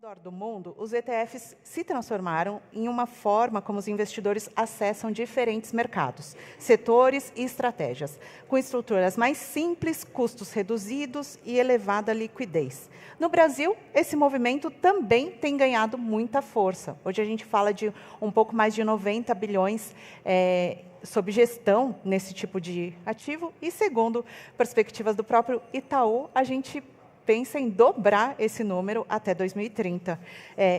redor do mundo, os ETFs se transformaram em uma forma como os investidores acessam diferentes mercados, setores e estratégias, com estruturas mais simples, custos reduzidos e elevada liquidez. No Brasil, esse movimento também tem ganhado muita força. Hoje a gente fala de um pouco mais de 90 bilhões sob gestão nesse tipo de ativo, e segundo perspectivas do próprio Itaú, a gente pensa em dobrar esse número até 2030.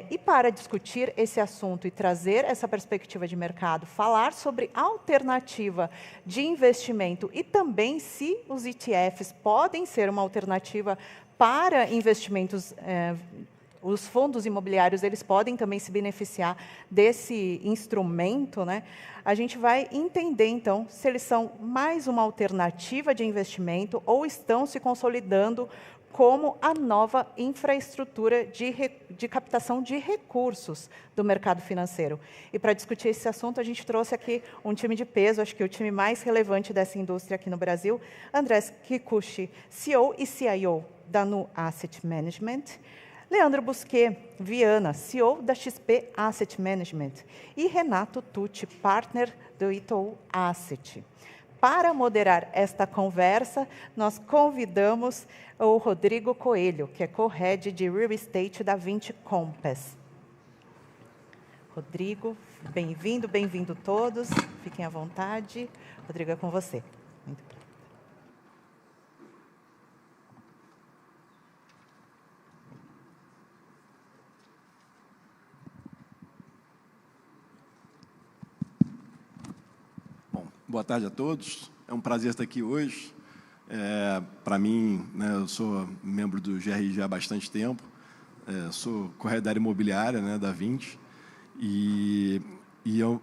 E para discutir esse assunto e trazer essa perspectiva de mercado, falar sobre alternativa de investimento e também se os ETFs podem ser uma alternativa para investimentos, os fundos imobiliários eles podem também se beneficiar desse instrumento, né? A gente vai entender, então, se eles são mais uma alternativa de investimento ou estão se consolidando como a nova infraestrutura de captação de recursos do mercado financeiro. E para discutir esse assunto, a gente trouxe aqui um time de peso, acho que o time mais relevante dessa indústria aqui no Brasil, Andrés Kikuchi, CEO e CIO da Nu Asset Management, Leandro Busquet Viana, CEO da XP Asset Management, e Renato Tucci, partner do Itaú Asset. Para moderar esta conversa, nós convidamos o Rodrigo Coelho, que é co-head de Real Estate da Vinci Compass. Rodrigo, bem-vindo, bem-vindo todos. Fiquem à vontade. Rodrigo, é com você. Muito bem. Boa tarde a todos. É um prazer estar aqui hoje. Para mim, né, eu sou membro do GRI já há bastante tempo. Sou corretor da área imobiliária, né, da Vinci. E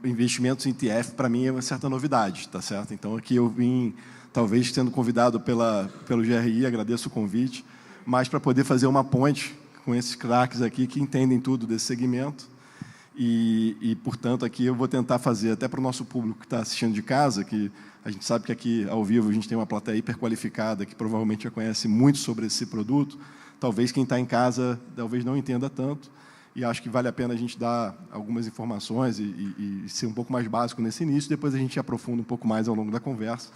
investimentos em ETF, para mim, é uma certa novidade, tá certo? Então, aqui eu vim, talvez, sendo convidado pelo GRI, agradeço o convite, mas para poder fazer uma ponte com esses craques aqui que entendem tudo desse segmento. Portanto, aqui eu vou tentar fazer, até para o nosso público que está assistindo de casa, que a gente sabe que aqui, ao vivo, a gente tem uma plateia hiperqualificada, que provavelmente já conhece muito sobre esse produto. Talvez quem está em casa, talvez não entenda tanto, e acho que vale a pena a gente dar algumas informações e ser um pouco mais básico nesse início, depois a gente aprofunda um pouco mais ao longo da conversa,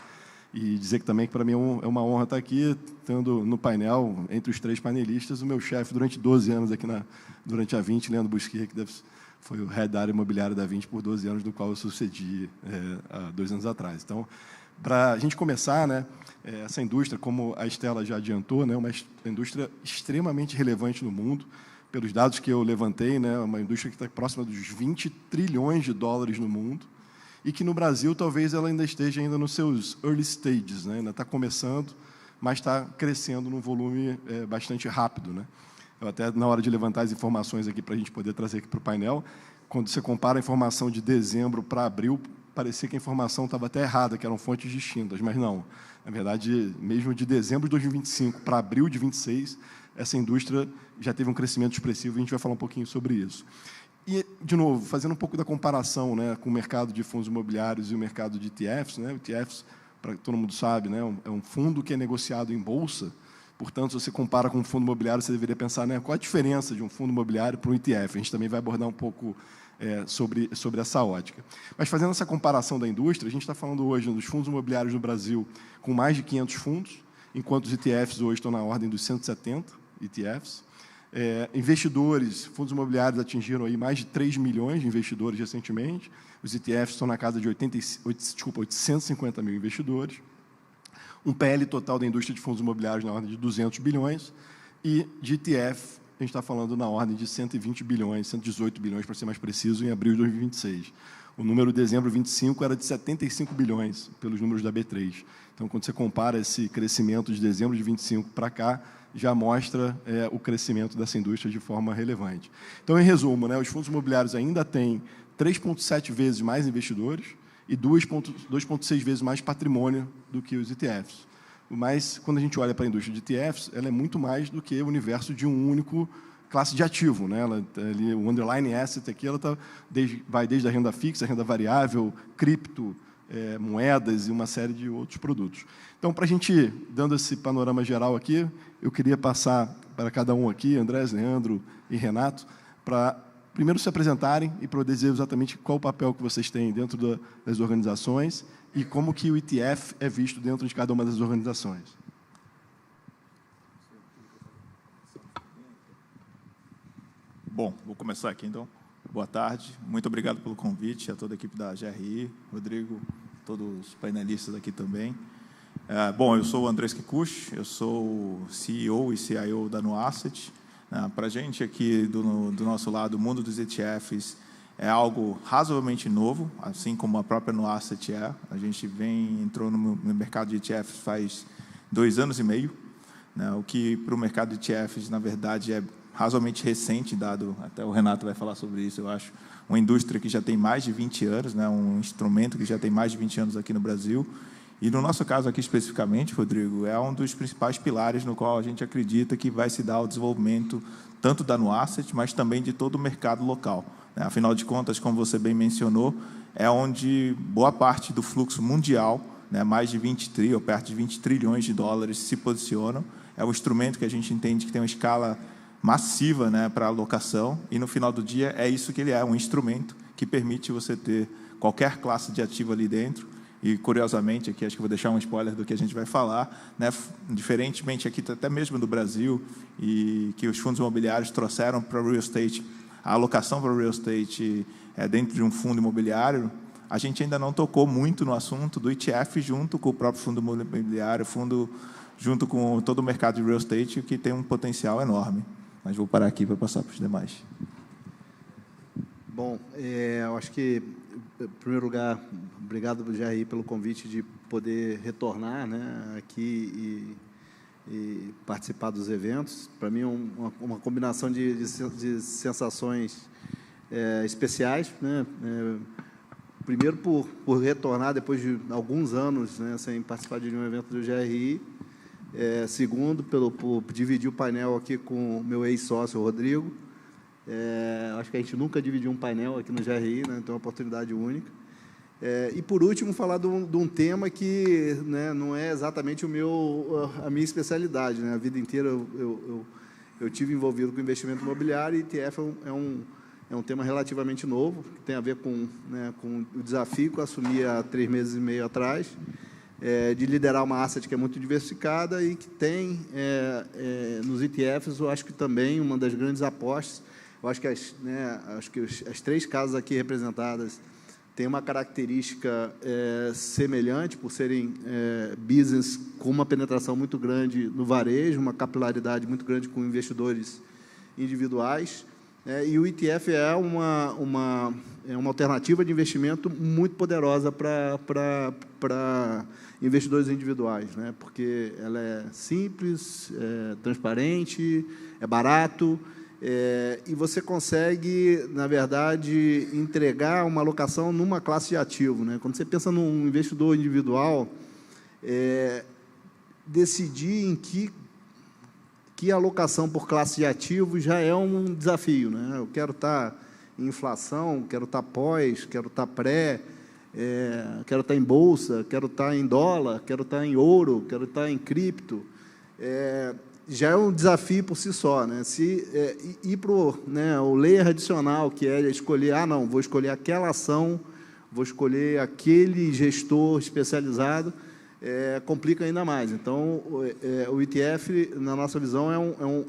e dizer que também que para mim é uma honra estar aqui, tendo no painel, entre os 3 panelistas, o meu chefe durante 12 anos aqui durante a Vinci, Leandro Busquet, que foi o head da área imobiliária da Vinci por 12 anos, do qual eu sucedi há 2 anos atrás. Então, para a gente começar, né, essa indústria, como a Estela já adiantou, né, uma indústria extremamente relevante no mundo, pelos dados que eu levantei, né, uma indústria que está próxima dos 20 trilhões de dólares no mundo, e que no Brasil talvez ela ainda esteja nos seus early stages, né, ainda está começando, mas está crescendo num volume bastante rápido, né? Eu até, na hora de levantar as informações aqui para a gente poder trazer aqui para o painel, quando você compara a informação de dezembro para abril, parecia que a informação estava até errada, que eram fontes distintas, mas não. Na verdade, mesmo de dezembro de 2025 para abril de 2026, essa indústria já teve um crescimento expressivo, e a gente vai falar um pouquinho sobre isso. E, de novo, fazendo um pouco da comparação, né, com o mercado de fundos imobiliários e o mercado de ETFs, né, ETFs, para todo mundo sabe, né, é um fundo que é negociado em bolsa. Portanto, se você compara com um fundo imobiliário, você deveria pensar, né, qual a diferença de um fundo imobiliário para um ETF. A gente também vai abordar um pouco sobre essa ótica. Mas, fazendo essa comparação da indústria, a gente está falando hoje dos fundos imobiliários no Brasil com mais de 500 fundos, enquanto os ETFs hoje estão na ordem dos 170 ETFs. Investidores, fundos imobiliários atingiram aí mais de 3 milhões de investidores recentemente. Os ETFs estão na casa de 850 mil investidores. Um PL total da indústria de fundos imobiliários na ordem de 200 bilhões, e de ETF, a gente está falando na ordem de 120 bilhões, 118 bilhões, para ser mais preciso, em abril de 2026. O número de dezembro de 25 era de 75 bilhões, pelos números da B3. Então, quando você compara esse crescimento de dezembro de 25 para cá, já mostra o crescimento dessa indústria de forma relevante. Então, em resumo, né, os fundos imobiliários ainda têm 3,7 vezes mais investidores, e 2,6 vezes mais patrimônio do que os ETFs. Mas, quando a gente olha para a indústria de ETFs, ela é muito mais do que o universo de um único classe de ativo, né? O underlying asset aqui vai desde a renda fixa, a renda variável, cripto, moedas e uma série de outros produtos. Então, para a gente, dando esse panorama geral aqui, eu queria passar para cada um aqui, Andrés, Leandro e Renato, para primeiro se apresentarem e para eu dizer exatamente qual o papel que vocês têm dentro das organizações e como que o ETF é visto dentro de cada uma das organizações. Bom, vou começar aqui, então. Boa tarde, muito obrigado pelo convite, a toda a equipe da GRI, Rodrigo, todos os painelistas aqui também. Bom, eu sou o Andrés Kikuchi, eu sou CEO e CIO da NoAsset. Para a gente aqui do nosso lado, o mundo dos ETFs é algo razoavelmente novo, assim como a própria NoAsset é. A gente entrou no mercado de ETFs faz 2 anos e meio, né, o que para o mercado de ETFs, na verdade, é razoavelmente recente, dado, até o Renato vai falar sobre isso, eu acho, uma indústria que já tem mais de 20 anos, né, um instrumento que já tem mais de 20 anos aqui no Brasil. E, no nosso caso aqui especificamente, Rodrigo, é um dos principais pilares no qual a gente acredita que vai se dar o desenvolvimento tanto da NoAsset, mas também de todo o mercado local. Afinal de contas, como você bem mencionou, é onde boa parte do fluxo mundial, mais de 20 ou perto de 20 trilhões de dólares se posicionam. É um instrumento que a gente entende que tem uma escala massiva, para alocação, e, no final do dia, é isso que ele é, um instrumento que permite você ter qualquer classe de ativo ali dentro. E, curiosamente, aqui acho que vou deixar um spoiler do que a gente vai falar, diferentemente aqui até mesmo do Brasil, e que os fundos imobiliários trouxeram para o real estate, a alocação para o real estate dentro de um fundo imobiliário, a gente ainda não tocou muito no assunto do ETF junto com o próprio fundo imobiliário, junto com todo o mercado de real estate, que tem um potencial enorme. Mas vou parar aqui para passar para os demais. Bom, eu acho que, em primeiro lugar, obrigado, GRI, pelo convite de poder retornar aqui e participar dos eventos. Para mim, é uma combinação de sensações especiais. Primeiro, por retornar depois de alguns anos sem participar de nenhum evento do GRI. Segundo, por dividir o painel aqui com o meu ex-sócio, Rodrigo. Acho que a gente nunca dividiu um painel aqui no GRI, então é uma oportunidade única. E, por último, falar de um tema que não é exatamente a minha especialidade. A vida inteira eu tive envolvido com investimento imobiliário, e ETF é um tema relativamente novo, que tem a ver com o desafio que eu assumi há 3 meses e meio atrás, de liderar uma asset que é muito diversificada e que tem, nos ETFs, eu acho que também uma das grandes apostas. Eu acho que as 3 casas aqui representadas têm uma característica semelhante, por serem business com uma penetração muito grande no varejo, uma capilaridade muito grande com investidores individuais. E o ETF é uma alternativa de investimento muito poderosa para investidores individuais, porque ela é simples, transparente, é barato, e você consegue, na verdade, entregar uma alocação numa classe de ativo. Quando você pensa num investidor individual, decidir em que alocação por classe de ativos já é um desafio. Eu quero estar em inflação, quero estar pós, quero estar pré, quero estar em bolsa, quero estar em dólar, quero estar em ouro, quero estar em cripto. Já é um desafio por si só. Se ir para o layer adicional, que é escolher, não, vou escolher aquela ação, vou escolher aquele gestor especializado, complica ainda mais. Então, o ETF, na nossa visão, é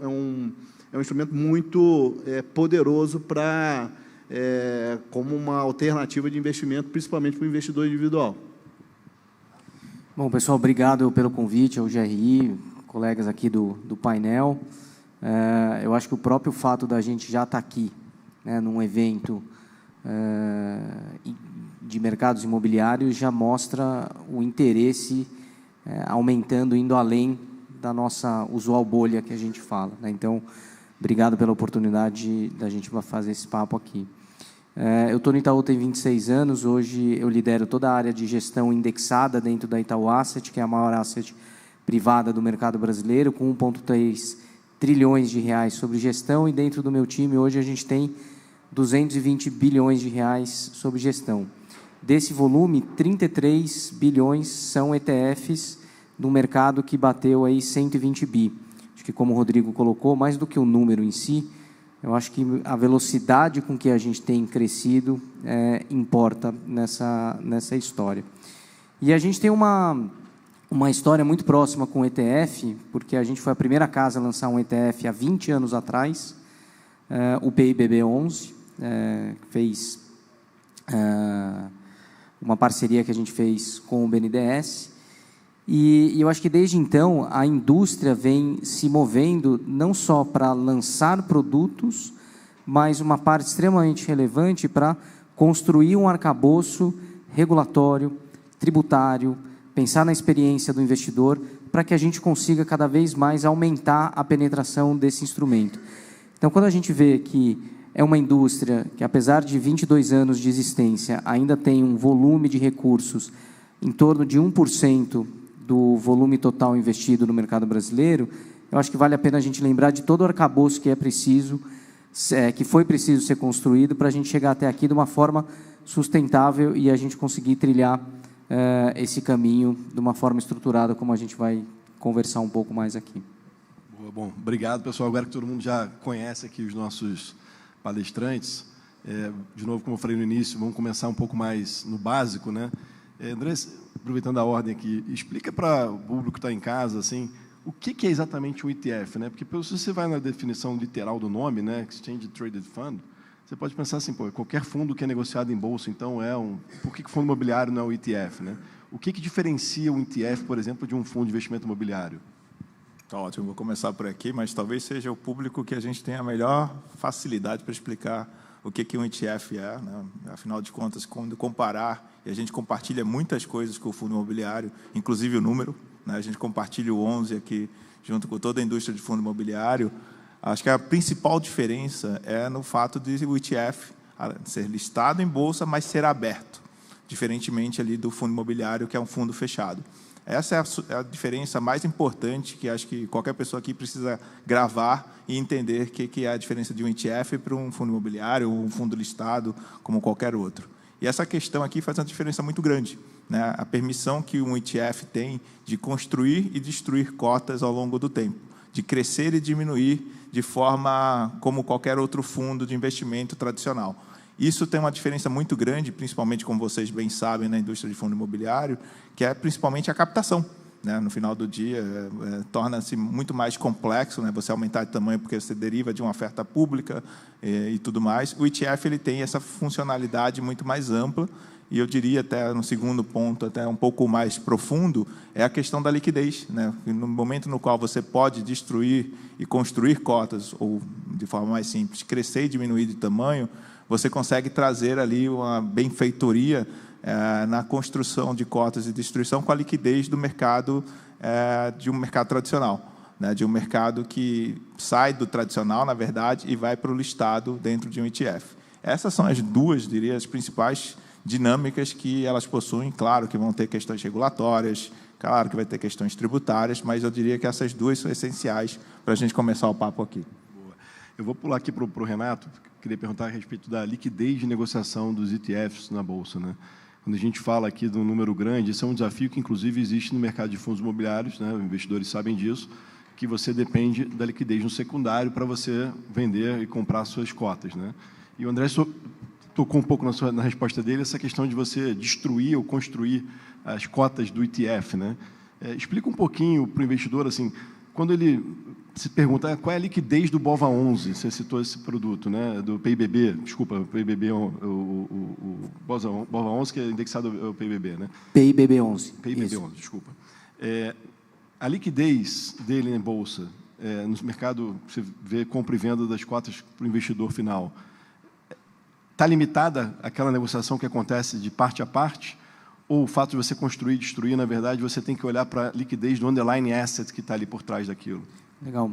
um instrumento muito poderoso como uma alternativa de investimento, principalmente para o investidor individual. Bom, pessoal, obrigado pelo convite ao GRI, colegas aqui do painel. Eu acho que o próprio fato da gente já estar aqui, num evento de mercados imobiliários, já mostra o interesse aumentando, indo além da nossa usual bolha que a gente fala. Então, obrigado pela oportunidade da gente fazer esse papo aqui. Eu estou no Itaú tem 26 anos, hoje eu lidero toda a área de gestão indexada dentro da Itaú Asset, que é a maior asset privada do mercado brasileiro, com 1,3 trilhões de reais sobre gestão, e dentro do meu time hoje a gente tem 220 bilhões de reais sob gestão. Desse volume, 33 bilhões são ETFs no mercado que bateu aí 120 bi. Acho que, como o Rodrigo colocou, mais do que o número em si, eu acho que a velocidade com que a gente tem crescido importa nessa história. E a gente tem uma história muito próxima com o ETF, porque a gente foi a primeira casa a lançar um ETF há 20 anos atrás, o PIBB11, fez uma parceria que a gente fez com o BNDES, e eu acho que desde então a indústria vem se movendo não só para lançar produtos, mas uma parte extremamente relevante para construir um arcabouço regulatório, tributário, pensar na experiência do investidor, para que a gente consiga cada vez mais aumentar a penetração desse instrumento. Então, quando a gente vê que é uma indústria que, apesar de 22 anos de existência, ainda tem um volume de recursos em torno de 1% do volume total investido no mercado brasileiro, eu acho que vale a pena a gente lembrar de todo o arcabouço que que foi preciso ser construído para a gente chegar até aqui de uma forma sustentável e a gente conseguir trilhar esse caminho de uma forma estruturada, como a gente vai conversar um pouco mais aqui. Boa, bom, obrigado, pessoal. Agora que todo mundo já conhece aqui os nossos palestrantes, de novo, como eu falei no início, vamos começar um pouco mais no básico, né? André, aproveitando a ordem aqui, explica para o público que está em casa, assim, o que é exatamente um ETF, né? Porque se você vai na definição literal do nome, né, Exchange Traded Fund, você pode pensar assim, pô, qualquer fundo que é negociado em bolsa, então por que o fundo imobiliário não é um ETF, né? O que diferencia um ETF, por exemplo, de um fundo de investimento imobiliário? Tá ótimo, vou começar por aqui, mas talvez seja o público que a gente tenha a melhor facilidade para explicar o que um ETF é, né? Afinal de contas, quando comparar, e a gente compartilha muitas coisas com o fundo imobiliário, inclusive o número, né? A gente compartilha o 11 aqui, junto com toda a indústria de fundo imobiliário. Acho que a principal diferença é no fato de o ETF ser listado em bolsa, mas ser aberto, diferentemente ali do fundo imobiliário, que é um fundo fechado. Essa é a diferença mais importante que acho que qualquer pessoa aqui precisa gravar e entender o que é a diferença de um ETF para um fundo imobiliário ou um fundo listado, como qualquer outro. E essa questão aqui faz uma diferença muito grande, né? A permissão que um ETF tem de construir e destruir cotas ao longo do tempo, de crescer e diminuir de forma como qualquer outro fundo de investimento tradicional. Isso tem uma diferença muito grande, principalmente, como vocês bem sabem, na indústria de fundo imobiliário, que é principalmente a captação, né? No final do dia, torna-se muito mais complexo, né? Você aumentar de tamanho porque você deriva de uma oferta pública e tudo mais. O ETF ele tem essa funcionalidade muito mais ampla, e eu diria até no segundo ponto, até um pouco mais profundo, é a questão da liquidez, né? No momento no qual você pode destruir e construir cotas, ou, de forma mais simples, crescer e diminuir de tamanho, você consegue trazer ali uma benfeitoria na construção de cotas e destruição com a liquidez do mercado, de um mercado tradicional, né? De um mercado que sai do tradicional, na verdade, e vai para o listado dentro de um ETF. Essas são as duas, diria, as principais dinâmicas que elas possuem. Claro que vão ter questões regulatórias, claro que vai ter questões tributárias, mas eu diria que essas duas são essenciais para a gente começar o papo aqui. Boa. Eu vou pular aqui para o Renato. Queria perguntar a respeito da liquidez de negociação dos ETFs na Bolsa, né? Quando a gente fala aqui de um número grande, esse é um desafio que, inclusive, existe no mercado de fundos imobiliários, né? Os investidores sabem disso, que você depende da liquidez no secundário para você vender e comprar suas cotas, né? E o André tocou um pouco na resposta dele essa questão de você destruir ou construir as cotas do ETF, né? Explica um pouquinho para o investidor, assim, quando ele se pergunta qual é a liquidez do BOVA11, você citou esse produto, né, do PIBB, desculpa, o PIBB, o BOVA11, que é indexado ao PIBB, né? PIBB11. PIBB11, desculpa. A liquidez dele em bolsa, no mercado, você vê compra e venda das cotas para o investidor final, está limitada àquela negociação que acontece de parte a parte? Ou o fato de você construir e destruir, na verdade, você tem que olhar para a liquidez do underlying asset que está ali por trás daquilo? Legal.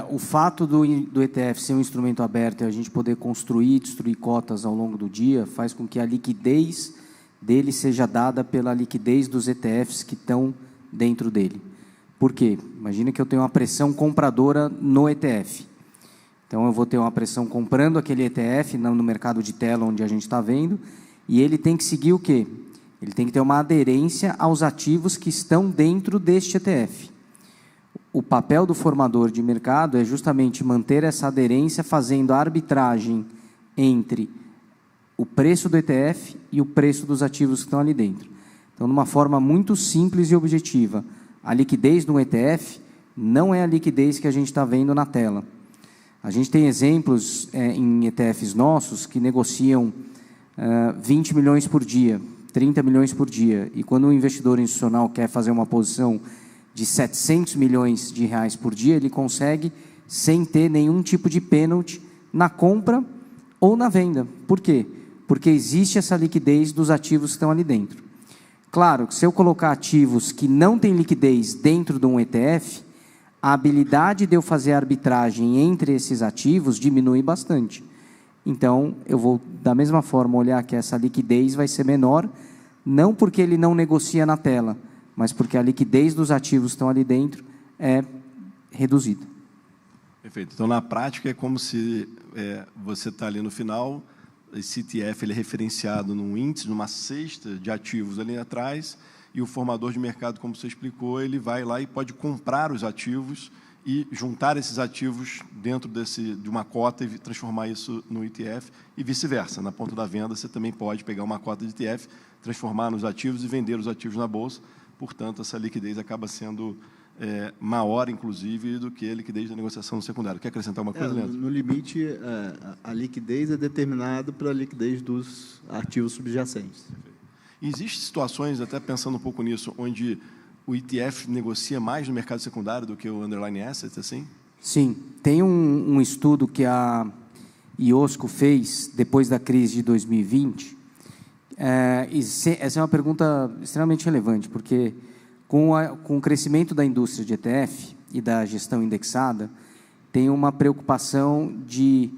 O fato do ETF ser um instrumento aberto e a gente poder construir e destruir cotas ao longo do dia faz com que a liquidez dele seja dada pela liquidez dos ETFs que estão dentro dele. Por quê? Imagina que eu tenho uma pressão compradora no ETF. Então, eu vou ter uma pressão comprando aquele ETF no mercado de tela onde a gente está vendo, E ele tem que seguir o quê? Ele tem que ter uma aderência aos ativos que estão dentro deste ETF. O papel do formador de mercado é justamente manter essa aderência, fazendo a arbitragem entre o preço do ETF e o preço dos ativos que estão ali dentro. Então, de uma forma muito simples e objetiva, a liquidez de um ETF não é a liquidez que a gente está vendo na tela. A gente tem exemplos em ETFs nossos que negociam 20 milhões por dia, 30 milhões por dia. E quando um investidor institucional quer fazer uma posição de 700 milhões de reais por dia, ele consegue sem ter nenhum tipo de pênalti na compra ou na venda. Por quê? Porque existe essa liquidez dos ativos que estão ali dentro. Claro que se eu colocar ativos que não têm liquidez dentro de um ETF, a habilidade de eu fazer a arbitragem entre esses ativos diminui bastante. Então, eu vou, da mesma forma, olhar que essa liquidez vai ser menor, não porque ele não negocia na tela, mas porque a liquidez dos ativos que estão ali dentro é reduzida. Perfeito. Então, na prática, é como se você está ali no final, esse ETF ele é referenciado num índice, numa cesta de ativos ali atrás, e o formador de mercado, como você explicou, ele vai lá e pode comprar os ativos e juntar esses ativos dentro de uma cota e transformar isso no ETF, e vice-versa. Na ponta da venda, você também pode pegar uma cota de ETF, transformar nos ativos e vender os ativos na bolsa. Portanto, essa liquidez acaba sendo maior, inclusive, do que a liquidez da negociação secundária. Quer acrescentar uma coisa, Leandro? No limite, a liquidez é determinada pela liquidez dos ativos subjacentes. Existem situações, até pensando um pouco nisso, onde o ETF negocia mais no mercado secundário do que o underlying assets, assim? Sim. Tem um estudo que a IOSCO fez depois da crise de 2020. Essa é uma pergunta extremamente relevante, porque com o crescimento da indústria de ETF e da gestão indexada, tem uma preocupação de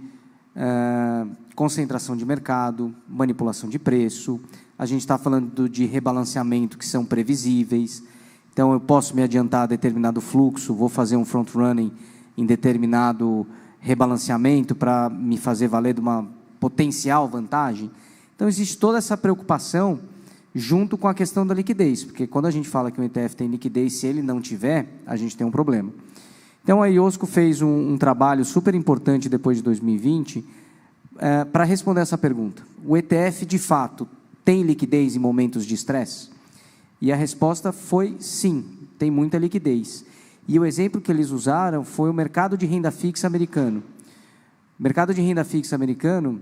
concentração de mercado, manipulação de preço. A gente está falando de rebalanceamento que são previsíveis. Então, eu posso me adiantar a determinado fluxo, vou fazer um front-running em determinado rebalanceamento para me fazer valer de uma potencial vantagem. Então, existe toda essa preocupação junto com a questão da liquidez, porque quando a gente fala que o ETF tem liquidez, se ele não tiver, a gente tem um problema. Então, a IOSCO fez um trabalho super importante depois de 2020 para responder essa pergunta. O ETF, de fato, tem liquidez em momentos de estresse? E a resposta foi sim, tem muita liquidez. E o exemplo que eles usaram foi o mercado de renda fixa americano. O mercado de renda fixa americano,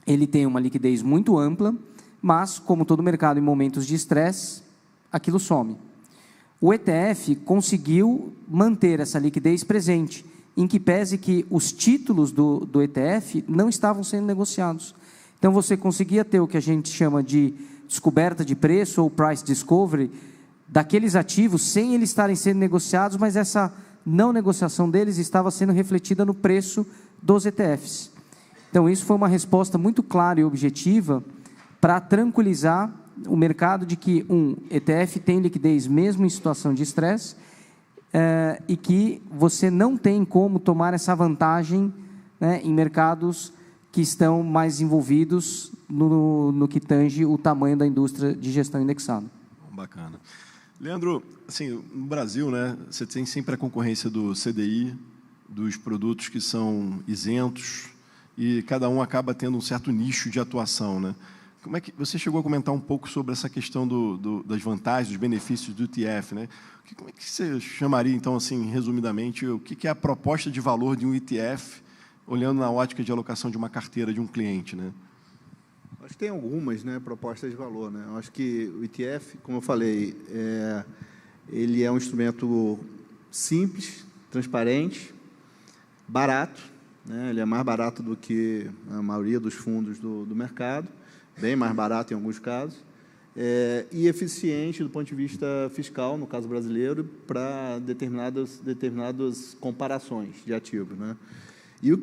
ele tem uma liquidez muito ampla, mas, como todo mercado em momentos de estresse, aquilo some. O ETF conseguiu manter essa liquidez presente, em que pese que os títulos do ETF não estavam sendo negociados. Então, você conseguia ter o que a gente chama de descoberta de preço ou price discovery daqueles ativos sem eles estarem sendo negociados, mas essa não negociação deles estava sendo refletida no preço dos ETFs. Então, isso foi uma resposta muito clara e objetiva para tranquilizar o mercado de que ETF tem liquidez mesmo em situação de estresse e que você não tem como tomar essa vantagem, né, em mercados que estão mais envolvidos no que tange o tamanho da indústria de gestão indexada. Bacana. Leandro, assim, no Brasil, né, você tem sempre a concorrência do CDI, dos produtos que são isentos, e cada um acaba tendo um certo nicho de atuação, né? Como é que você chegou a comentar um pouco sobre essa questão das vantagens, dos benefícios do ETF, né? Como é que você chamaria, então, assim, resumidamente, o que é a proposta de valor de um ETF, olhando na ótica de alocação de uma carteira de um cliente, né? Acho que tem algumas, né, propostas de valor, né? Eu acho que o ETF, como eu falei, ele é um instrumento simples, transparente, barato, né? Ele é mais barato do que a maioria dos fundos do mercado, bem mais barato em alguns casos, e eficiente do ponto de vista fiscal, no caso brasileiro, para determinadas comparações de ativos, né? E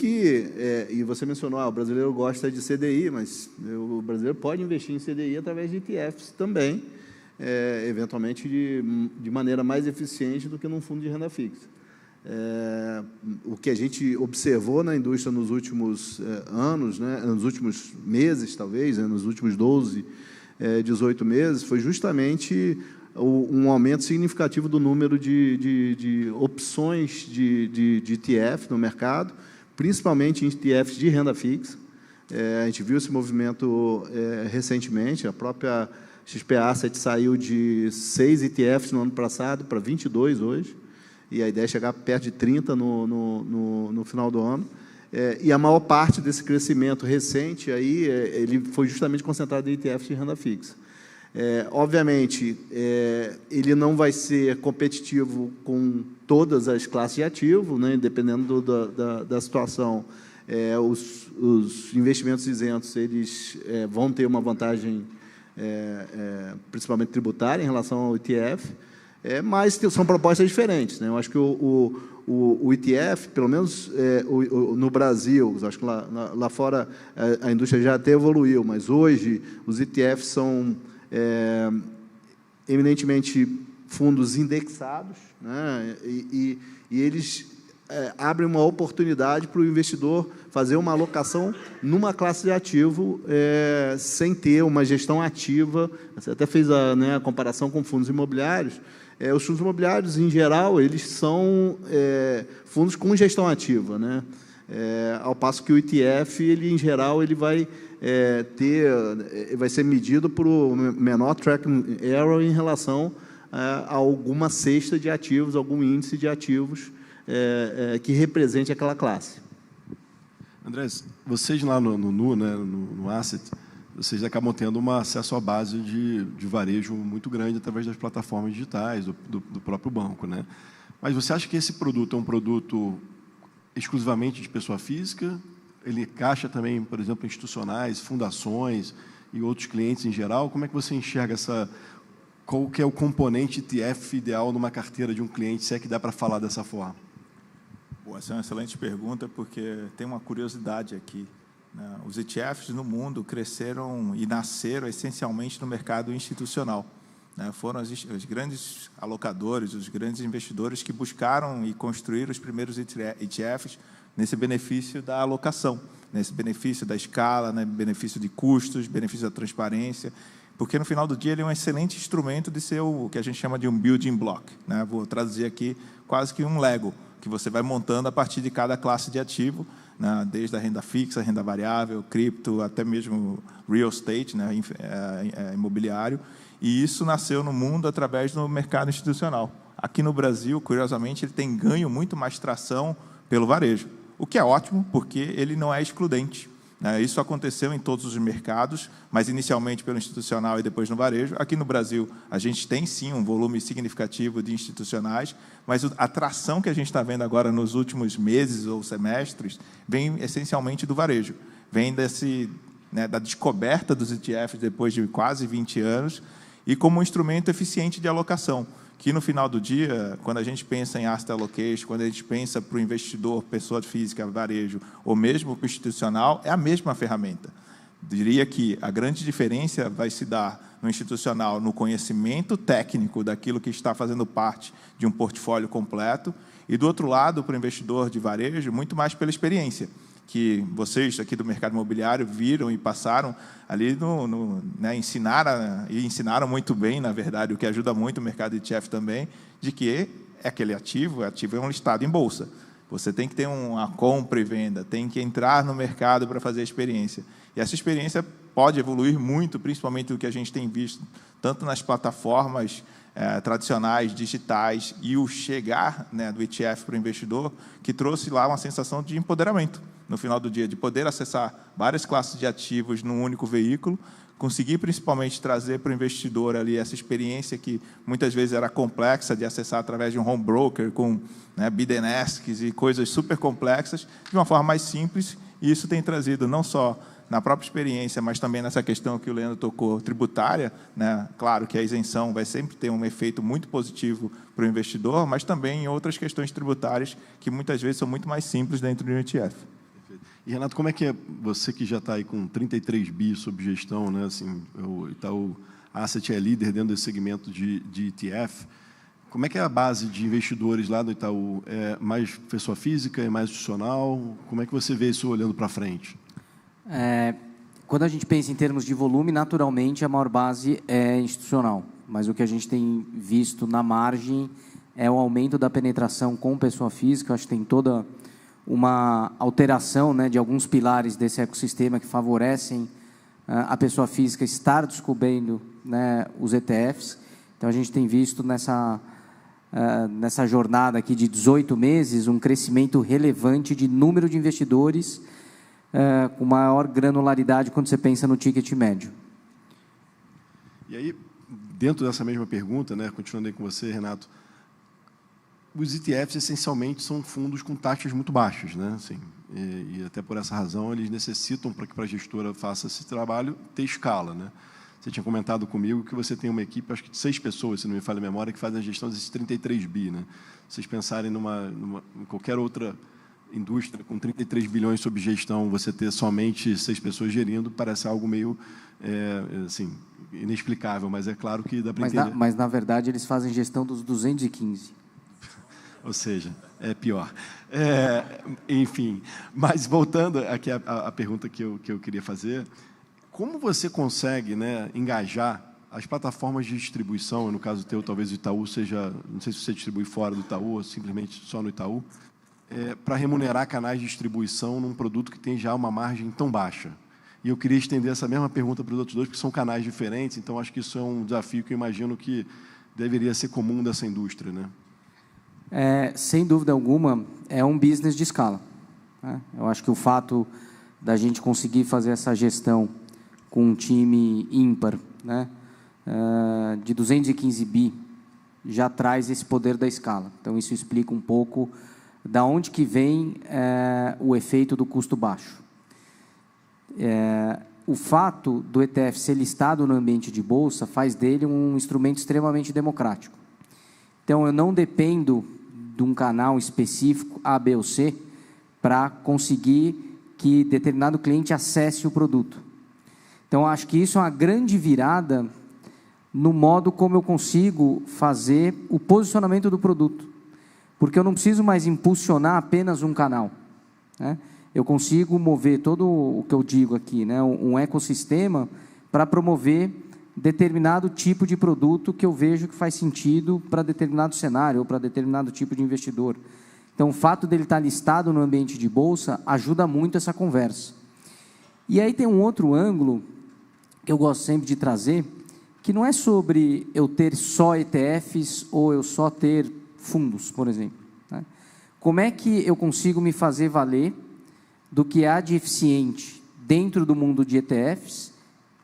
e você mencionou, o brasileiro gosta de CDI, mas o brasileiro pode investir em CDI através de ETFs também, eventualmente de maneira mais eficiente do que num fundo de renda fixa. O que a gente observou na indústria nos últimos anos, né, nos últimos meses, talvez, né, nos últimos 12, 18 meses, foi justamente um aumento significativo do número de opções de ETF no mercado, principalmente em ETFs de renda fixa. A gente viu esse movimento recentemente, a própria XP Asset saiu de 6 ETFs no ano passado para 22 hoje, e a ideia é chegar perto de 30 no final do ano. E a maior parte desse crescimento recente aí, ele foi justamente concentrado em ETFs de renda fixa. Obviamente, ele não vai ser competitivo com todas as classes de ativo, né, dependendo da situação. Os investimentos isentos, eles vão ter uma vantagem, principalmente tributária, em relação ao ETF, mas são propostas diferentes, né? Eu acho que o ETF, pelo menos no Brasil, acho que lá fora a indústria já até evoluiu, mas hoje os ETFs são eminentemente fundos indexados, né? E eles abrem uma oportunidade para o investidor fazer uma alocação numa classe de ativo sem ter uma gestão ativa. Você até fez a comparação com fundos imobiliários. Os fundos imobiliários, em geral, eles são fundos com gestão ativa, né? Ao passo que o ETF, ele, em geral, ele vai ser medido por menor tracking error em relação a alguma cesta de ativos, algum índice de ativos que represente aquela classe. André, vocês lá no NU, né, no Asset, vocês acabam tendo um acesso à base de varejo muito grande através das plataformas digitais, do próprio banco, né? Mas você acha que esse produto é um produto exclusivamente de pessoa física? Ele encaixa também, por exemplo, institucionais, fundações e outros clientes em geral? Como é que você enxerga qual que é o componente ETF ideal numa carteira de um cliente, se é que dá para falar dessa forma? Boa, essa é uma excelente pergunta, porque tem uma curiosidade aqui. Os ETFs no mundo cresceram e nasceram essencialmente no mercado institucional. Foram os grandes alocadores, os grandes investidores que buscaram e construíram os primeiros ETFs nesse benefício da alocação, nesse benefício da escala, né, benefício de custos, benefício da transparência, porque, no final do dia, ele é um excelente instrumento de ser o que a gente chama de um building block, né? Vou traduzir aqui quase que um Lego, que você vai montando a partir de cada classe de ativo, né, desde a renda fixa, renda variável, cripto, até mesmo real estate, né, imobiliário. E isso nasceu no mundo através do mercado institucional. Aqui no Brasil, curiosamente, ele tem ganho muito mais tração pelo varejo, o que é ótimo, porque ele não é excludente. Isso aconteceu em todos os mercados, mas inicialmente pelo institucional e depois no varejo. Aqui no Brasil, a gente tem, sim, um volume significativo de institucionais, mas a tração que a gente está vendo agora nos últimos meses ou semestres vem essencialmente do varejo. Vem da descoberta dos ETFs depois de quase 20 anos e como um instrumento eficiente de alocação, que, no final do dia, quando a gente pensa em asset allocation, quando a gente pensa para o investidor, pessoa física, varejo, ou mesmo para o institucional, é a mesma ferramenta. Diria que a grande diferença vai se dar no institucional, no conhecimento técnico daquilo que está fazendo parte de um portfólio completo, e, do outro lado, para o investidor de varejo, muito mais pela experiência, que vocês aqui do mercado imobiliário viram e passaram ali, ensinaram muito bem, na verdade, o que ajuda muito o mercado de ETF também, de que aquele ativo é um listado em bolsa. Você tem que ter uma compra e venda, tem que entrar no mercado para fazer a experiência. E essa experiência pode evoluir muito, principalmente do que a gente tem visto, tanto nas plataformas tradicionais, digitais, e o chegar, né, do ETF para o investidor, que trouxe lá uma sensação de empoderamento, no final do dia, de poder acessar várias classes de ativos num único veículo, conseguir principalmente trazer para o investidor ali essa experiência que muitas vezes era complexa de acessar através de um home broker, com, né, bid and asks e coisas super complexas, de uma forma mais simples, e isso tem trazido não só na própria experiência, mas também nessa questão que o Leandro tocou, tributária, né? Claro que a isenção vai sempre ter um efeito muito positivo para o investidor, mas também em outras questões tributárias que muitas vezes são muito mais simples dentro do ETF. E, Renato, como é que é você que já está aí com 33 bi sob gestão, né? Assim, o Itaú Asset é líder dentro desse segmento de ETF. como é que é a base de investidores lá do Itaú? É mais pessoa física, é mais institucional? Como é que você vê isso olhando para frente? Quando a gente pensa em termos de volume, naturalmente a maior base é institucional. Mas o que a gente tem visto na margem é o aumento da penetração com pessoa física. Acho que tem toda uma alteração, né, de alguns pilares desse ecossistema que favorecem a pessoa física estar descobrindo, né, os ETFs. Então, a gente tem visto nessa jornada aqui de 18 meses um crescimento relevante de número de investidores com maior granularidade quando você pensa no ticket médio. E aí, dentro dessa mesma pergunta, né, continuando aí com você, Renato, os ETFs, essencialmente, são fundos com taxas muito baixas, né? Assim, e até por essa razão, eles necessitam, para que a gestora faça esse trabalho, ter escala, né? Você tinha comentado comigo que você tem uma equipe, acho que de 6 pessoas, se não me falha a memória, que fazem a gestão desses 33 bi, né? Se vocês pensarem em qualquer outra indústria com 33 bilhões sob gestão, você ter somente 6 pessoas gerindo, parece algo meio assim, inexplicável, mas é claro que dá para entender. Mas, na verdade, eles fazem gestão dos 215. Ou seja, é pior. Enfim, mas voltando aqui à pergunta que eu queria fazer, como você consegue, né, engajar as plataformas de distribuição, no caso teu, talvez o Itaú seja, não sei se você distribui fora do Itaú ou simplesmente só no Itaú, para remunerar canais de distribuição num produto que tem já uma margem tão baixa? E eu queria estender essa mesma pergunta para os outros dois, porque são canais diferentes, então acho que isso é um desafio que eu imagino que deveria ser comum dessa indústria, né? Sem dúvida alguma, é um business de escala, né? Eu acho que o fato da gente conseguir fazer essa gestão com um time ímpar, né, de 215 bi, já traz esse poder da escala. Então, isso explica um pouco da onde que vem o efeito do custo baixo. O fato do ETF ser listado no ambiente de bolsa faz dele um instrumento extremamente democrático. Então, eu não dependo de um canal específico, A, B ou C, para conseguir que determinado cliente acesse o produto. Então, acho que isso é uma grande virada no modo como eu consigo fazer o posicionamento do produto. Porque eu não preciso mais impulsionar apenas um canal, né? Eu consigo mover todo o que eu digo aqui, né, um ecossistema para promover determinado tipo de produto que eu vejo que faz sentido para determinado cenário ou para determinado tipo de investidor. Então, o fato dele estar listado no ambiente de bolsa ajuda muito essa conversa. E aí tem um outro ângulo que eu gosto sempre de trazer, que não é sobre eu ter só ETFs ou eu só ter fundos, por exemplo, né? Como é que eu consigo me fazer valer do que há de eficiente dentro do mundo de ETFs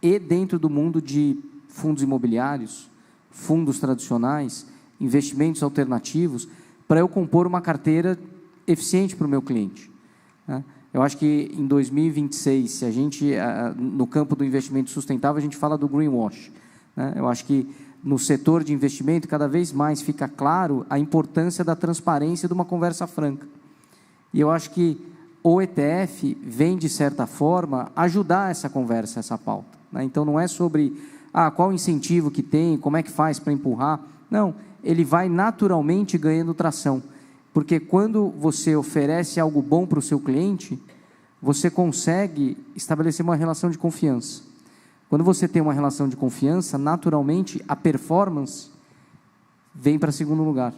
e dentro do mundo de fundos imobiliários, fundos tradicionais, investimentos alternativos, para eu compor uma carteira eficiente para o meu cliente, né? Eu acho que em 2026, se a gente, no campo do investimento sustentável, a gente fala do greenwash, né? Eu acho que no setor de investimento, cada vez mais fica claro a importância da transparência de uma conversa franca. E eu acho que o ETF vem, de certa forma, ajudar essa conversa, essa pauta, né? Então, não é sobre qual incentivo que tem, como é que faz para empurrar. Não, ele vai naturalmente ganhando tração. Porque quando você oferece algo bom para o seu cliente, você consegue estabelecer uma relação de confiança. Quando você tem uma relação de confiança, naturalmente, a performance vem para segundo lugar.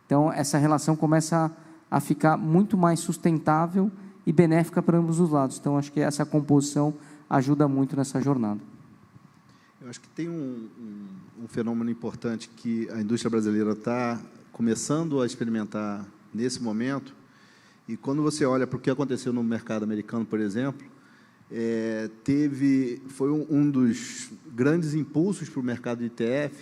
Então, essa relação começa a ficar muito mais sustentável e benéfica para ambos os lados. Então, acho que essa composição ajuda muito nessa jornada. Eu acho que tem um fenômeno importante que a indústria brasileira está começando a experimentar nesse momento, e quando você olha para o que aconteceu no mercado americano, por exemplo, foi um dos grandes impulsos para o mercado de ETF,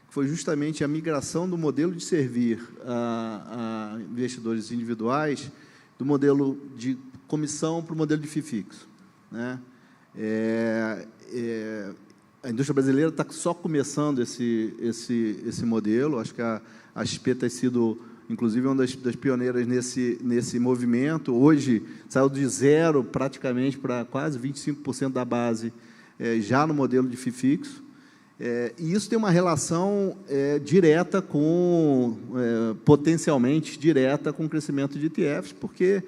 que foi justamente a migração do modelo de servir a investidores individuais, do modelo de comissão para o modelo de FII fixo, né? A indústria brasileira está só começando esse modelo. Acho que a XP tem sido, inclusive, uma das pioneiras nesse movimento. Hoje, saiu de zero, praticamente, para quase 25% da base, já no modelo de FII fixo. E isso tem uma relação direta potencialmente direta com o crescimento de ETFs, porque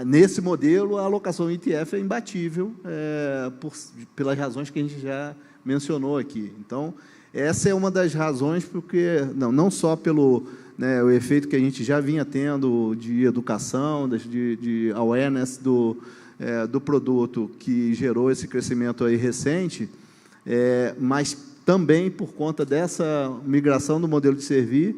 nesse modelo a alocação em ETF é imbatível pelas razões que a gente já mencionou aqui. Então, essa é uma das razões, porque não só pelo o efeito que a gente já vinha tendo de educação, de awareness do produto que gerou esse crescimento aí recente, mas também por conta dessa migração do modelo de servir,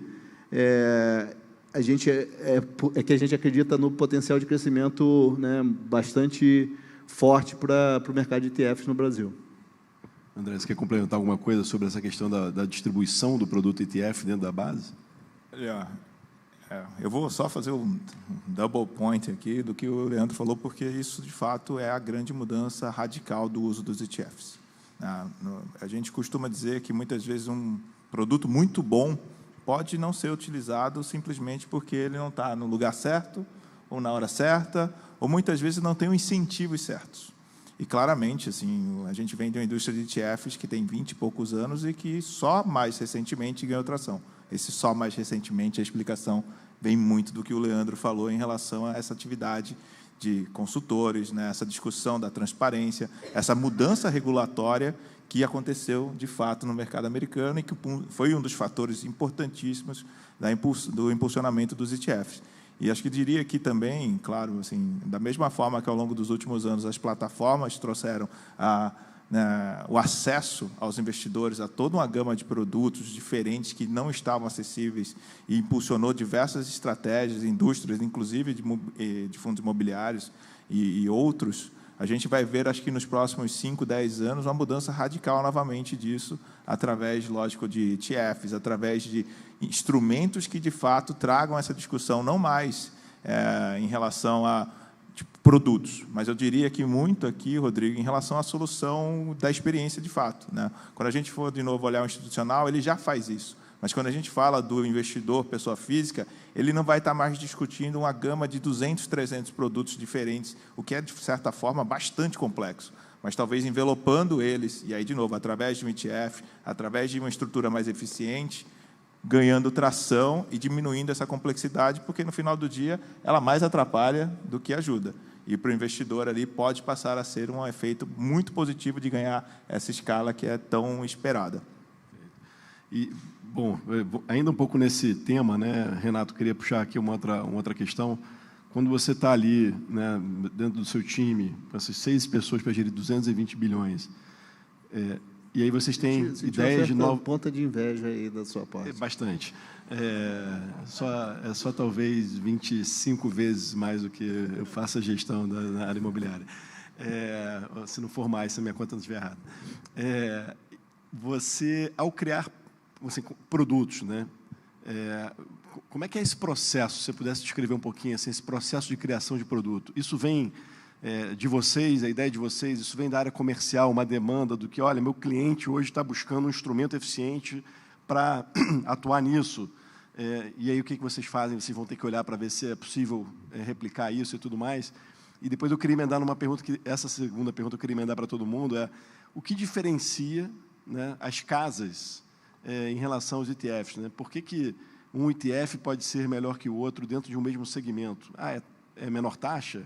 que a gente acredita no potencial de crescimento bastante forte para o mercado de ETFs no Brasil. André, você quer complementar alguma coisa sobre essa questão da distribuição do produto ETF dentro da base? Eu vou só fazer um double point aqui do que o Leandro falou, porque isso, de fato, é a grande mudança radical do uso dos ETFs. A gente costuma dizer que, muitas vezes, um produto muito bom pode não ser utilizado simplesmente porque ele não está no lugar certo, ou na hora certa, ou, muitas vezes, não tem os incentivos certos. E, claramente, assim, a gente vem de uma indústria de ETFs que tem 20 e poucos anos e que só mais recentemente ganhou tração. Esse só mais recentemente, a explicação vem muito do que o Leandro falou em relação a essa atividade de consultores, essa discussão da transparência, essa mudança regulatória que aconteceu, de fato, no mercado americano e que foi um dos fatores importantíssimos do impulsionamento dos ETFs. E acho que diria aqui também, claro, assim, da mesma forma que, ao longo dos últimos anos, as plataformas trouxeram o acesso aos investidores a toda uma gama de produtos diferentes que não estavam acessíveis e impulsionou diversas estratégias, indústrias, inclusive de fundos imobiliários e outros, a gente vai ver, acho que nos próximos 5, 10 anos, uma mudança radical novamente disso, através, lógico, de ETFs, através de instrumentos que, de fato, tragam essa discussão, não mais em relação a produtos, mas eu diria que muito aqui, Rodrigo, em relação à solução da experiência de fato. Quando a gente for, de novo, olhar o institucional, ele já faz isso. Mas, quando a gente fala do investidor, pessoa física, ele não vai estar mais discutindo uma gama de 200, 300 produtos diferentes, o que é, de certa forma, bastante complexo. Mas, talvez, envelopando eles, e aí, de novo, através de um ETF, através de uma estrutura mais eficiente, ganhando tração e diminuindo essa complexidade, porque, no final do dia, ela mais atrapalha do que ajuda. E, para o investidor, ali, pode passar a ser um efeito muito positivo de ganhar essa escala que é tão esperada. E, bom, ainda um pouco nesse tema, Renato, queria puxar aqui uma outra questão. Quando você está ali, dentro do seu time, com essas 6 pessoas para gerir 220 bilhões, e aí vocês têm ideias de novos... ponta de inveja aí da sua parte. Bastante. Só talvez 25 vezes mais do que eu faço a gestão na área imobiliária. Se não for mais, se a minha conta não estiver errada. Você, ao criar produtos, como é que é esse processo? Se você pudesse descrever um pouquinho assim, esse processo de criação de produto. Isso vem de vocês, a ideia de vocês, isso vem da área comercial, uma demanda do que, olha, meu cliente hoje está buscando um instrumento eficiente para atuar nisso. E aí o que vocês fazem? Vocês vão ter que olhar para ver se é possível replicar isso e tudo mais. E depois eu queria emendar numa pergunta, que essa segunda pergunta eu queria emendar para todo mundo, o que diferencia as casas em relação aos ETFs? Por que um ETF pode ser melhor que o outro dentro de um mesmo segmento? É menor taxa?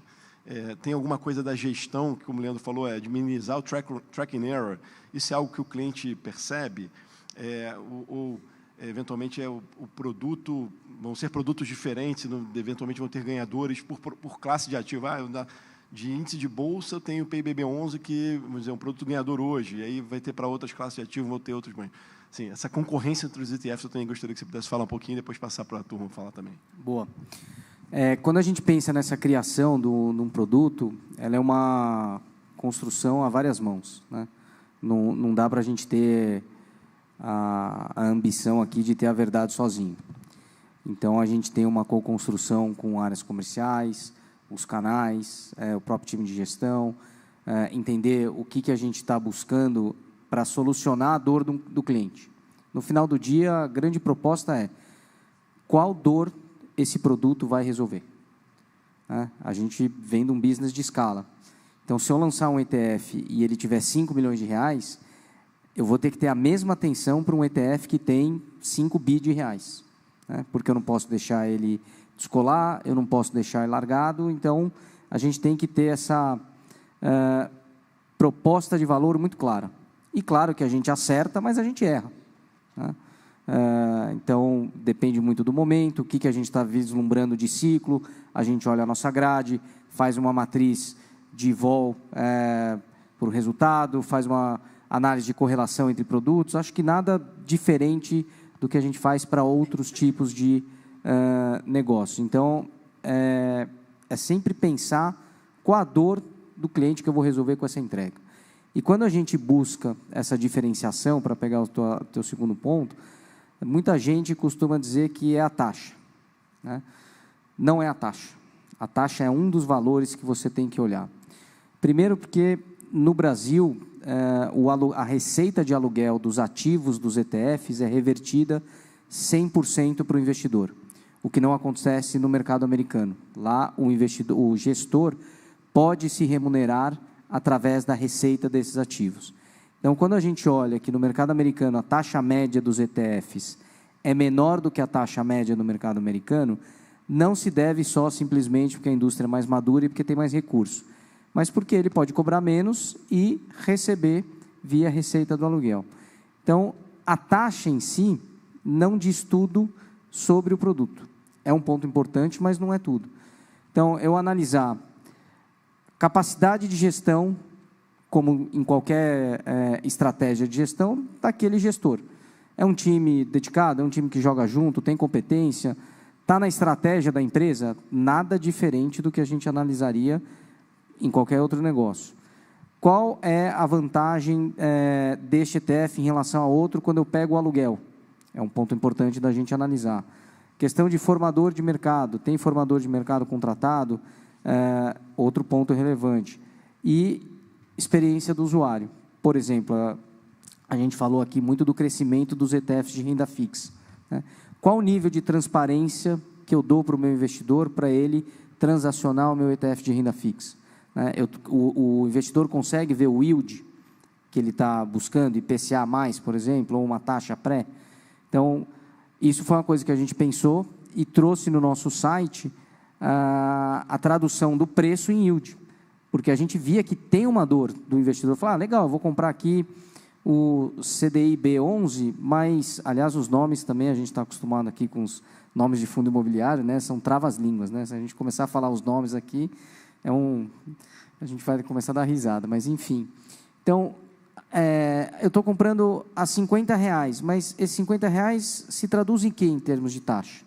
Tem alguma coisa da gestão, que, como o Leandro falou, de minimizar o tracking error? Isso é algo que o cliente percebe? Ou eventualmente, o produto, vão ser produtos diferentes, eventualmente vão ter ganhadores por classe de ativo. De índice de bolsa, eu tenho o PIBB11, que, vamos dizer, é um produto ganhador hoje, e aí vai ter para outras classes de ativo, vão ter outros. Sim, essa concorrência entre os ETFs, eu também gostaria que você pudesse falar um pouquinho e depois passar para a turma falar também. Boa. Quando a gente pensa nessa criação de um produto, ela é uma construção a várias mãos. Não dá para a gente ter a ambição aqui de ter a verdade sozinho. Então, a gente tem uma co-construção com áreas comerciais, os canais, o próprio time de gestão, entender o que a gente está buscando para solucionar a dor do cliente. No final do dia, a grande proposta é qual dor esse produto vai resolver. A gente vem de um business de escala. Então, se eu lançar um ETF e ele tiver 5 milhões de reais, eu vou ter que ter a mesma atenção para um ETF que tem 5 bi de reais, né? Porque eu não posso deixar ele descolar, eu não posso deixar ele largado, então a gente tem que ter essa proposta de valor muito clara. E claro que a gente acerta, mas a gente erra, né? Então, depende muito do momento, o que a gente está vislumbrando de ciclo, a gente olha a nossa grade, faz uma matriz de vol por resultado, faz uma análise de correlação entre produtos. Acho que nada diferente do que a gente faz para outros tipos de negócio. Então, é sempre pensar qual a dor do cliente que eu vou resolver com essa entrega. E quando a gente busca essa diferenciação, para pegar o teu segundo ponto, muita gente costuma dizer que é a taxa, né? Não é a taxa. A taxa é um dos valores que você tem que olhar. Primeiro porque, no Brasil, a receita de aluguel dos ativos dos ETFs é revertida 100% para o investidor, o que não acontece no mercado americano. Lá, o gestor pode se remunerar através da receita desses ativos. Então, quando a gente olha que no mercado americano a taxa média dos ETFs é menor do que a taxa média no mercado americano, não se deve só simplesmente porque a indústria é mais madura e porque tem mais recursos, mas porque ele pode cobrar menos e receber via receita do aluguel. Então, a taxa em si não diz tudo sobre o produto. É um ponto importante, mas não é tudo. Então, eu analisar capacidade de gestão, como em qualquer estratégia de gestão, daquele gestor. É um time dedicado, é um time que joga junto, tem competência, está na estratégia da empresa, nada diferente do que a gente analisaria em qualquer outro negócio. Qual é a vantagem deste ETF em relação a outro quando eu pego o aluguel? É um ponto importante da gente analisar. Questão de formador de mercado, tem formador de mercado contratado? Outro ponto relevante. E experiência do usuário. Por exemplo, a gente falou aqui muito do crescimento dos ETFs de renda fixa, né? Qual o nível de transparência que eu dou para o meu investidor para ele transacionar o meu ETF de renda fixa, né? O investidor consegue ver o yield que ele está buscando, IPCA+, por exemplo, ou uma taxa pré. Então, isso foi uma coisa que a gente pensou e trouxe no nosso site a tradução do preço em yield, porque a gente via que tem uma dor do investidor, falar, legal, eu vou comprar aqui o CDI B11, mas, aliás, os nomes também, a gente está acostumado aqui com os nomes de fundo imobiliário, né, são travas-línguas, né? Se a gente começar a falar os nomes aqui, a gente vai começar a dar risada, mas enfim. Então, eu estou comprando a R$50, mas esses R$50 se traduz em quê em termos de taxa?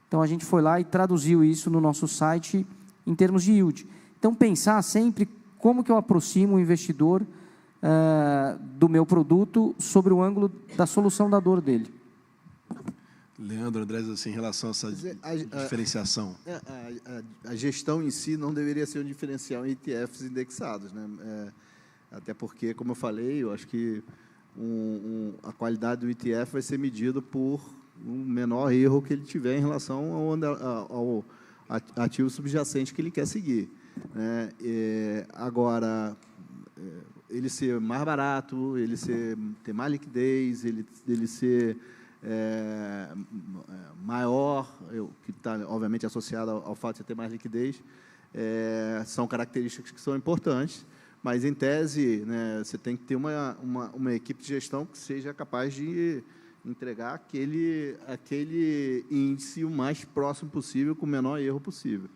Então, a gente foi lá e traduziu isso no nosso site em termos de yield. Então, pensar sempre como que eu aproximo o investidor do meu produto sobre o ângulo da solução da dor dele. Leandro, André, assim, em relação a essa diferenciação. A gestão em si não deveria ser um diferencial em ETFs indexados, né? Até porque, como eu falei, eu acho que a qualidade do ETF vai ser medida por um menor erro que ele tiver em relação ao ativo subjacente que ele quer seguir, né? Agora, ele ser mais barato, ele ter mais liquidez, ele ser maior, que está, obviamente, associado ao fato de ter mais liquidez, são características que são importantes, mas, em tese, né, você tem que ter uma equipe de gestão que seja capaz de entregar aquele índice o mais próximo possível, com o menor erro possível.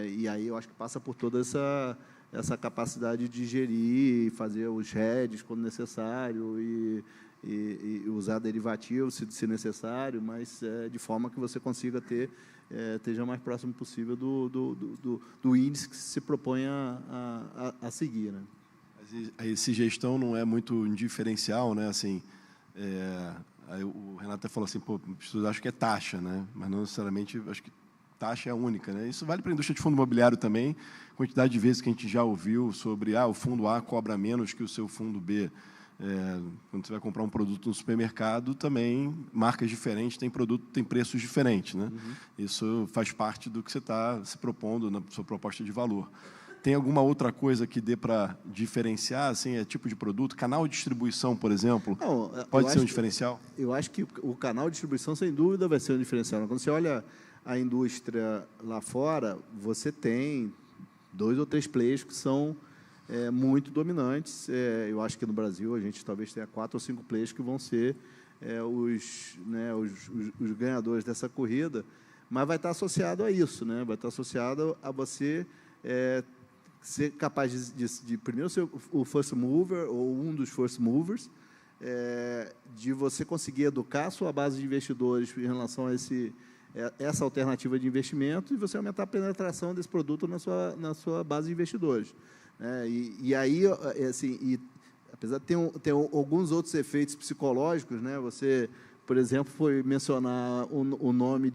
E aí eu acho que passa por toda essa capacidade de gerir, fazer os hedges quando necessário e usar derivativos se necessário, mas de forma que você consiga esteja o mais próximo possível do índice que se propõe a seguir, né? Essa gestão não é muito um diferencial, né? Assim, aí o Renato até falou assim, pô, eu acho que é taxa, né? Mas não necessariamente, acho que taxa é única, né? Isso vale para a indústria de fundo imobiliário também, quantidade de vezes que a gente já ouviu sobre o fundo A cobra menos que o seu fundo B. Quando você vai comprar um produto no supermercado, também marcas diferentes, tem preços diferentes, né? Isso faz parte do que você está se propondo na sua proposta de valor. Tem alguma outra coisa que dê para diferenciar, assim, tipo de produto? Canal de distribuição, por exemplo, Não, pode ser um diferencial? Eu acho que o canal de distribuição, sem dúvida, vai ser um diferencial. Quando você olha a indústria lá fora, você tem 2 ou 3 players que são muito dominantes. Eu acho que no Brasil a gente talvez tenha 4 ou 5 players que vão ser os ganhadores dessa corrida, mas vai estar associado a isso, né? Vai estar associado a você ser capaz de primeiro ser o first mover ou um dos first movers, de você conseguir educar a sua base de investidores em relação a essa alternativa de investimento e você aumentar a penetração desse produto na sua base de investidores. E aí, assim, apesar de ter alguns outros efeitos psicológicos, né? Você, por exemplo, foi mencionar o nome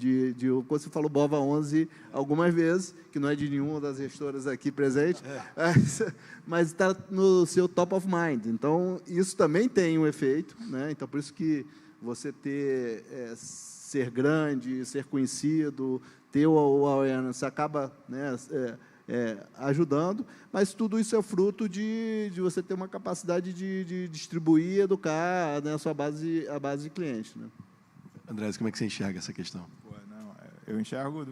quando você falou BOVA11 algumas vezes, que não é de nenhuma das gestoras aqui presentes, mas está no seu top of mind. Então, isso também tem um efeito, né? Então, por isso que você ser grande, ser conhecido, ter o awareness, acaba, né, ajudando, mas tudo isso é fruto de você ter uma capacidade de distribuir e educar, né, a base de clientes. Né? Andrés, como é que você enxerga essa questão? Eu enxergo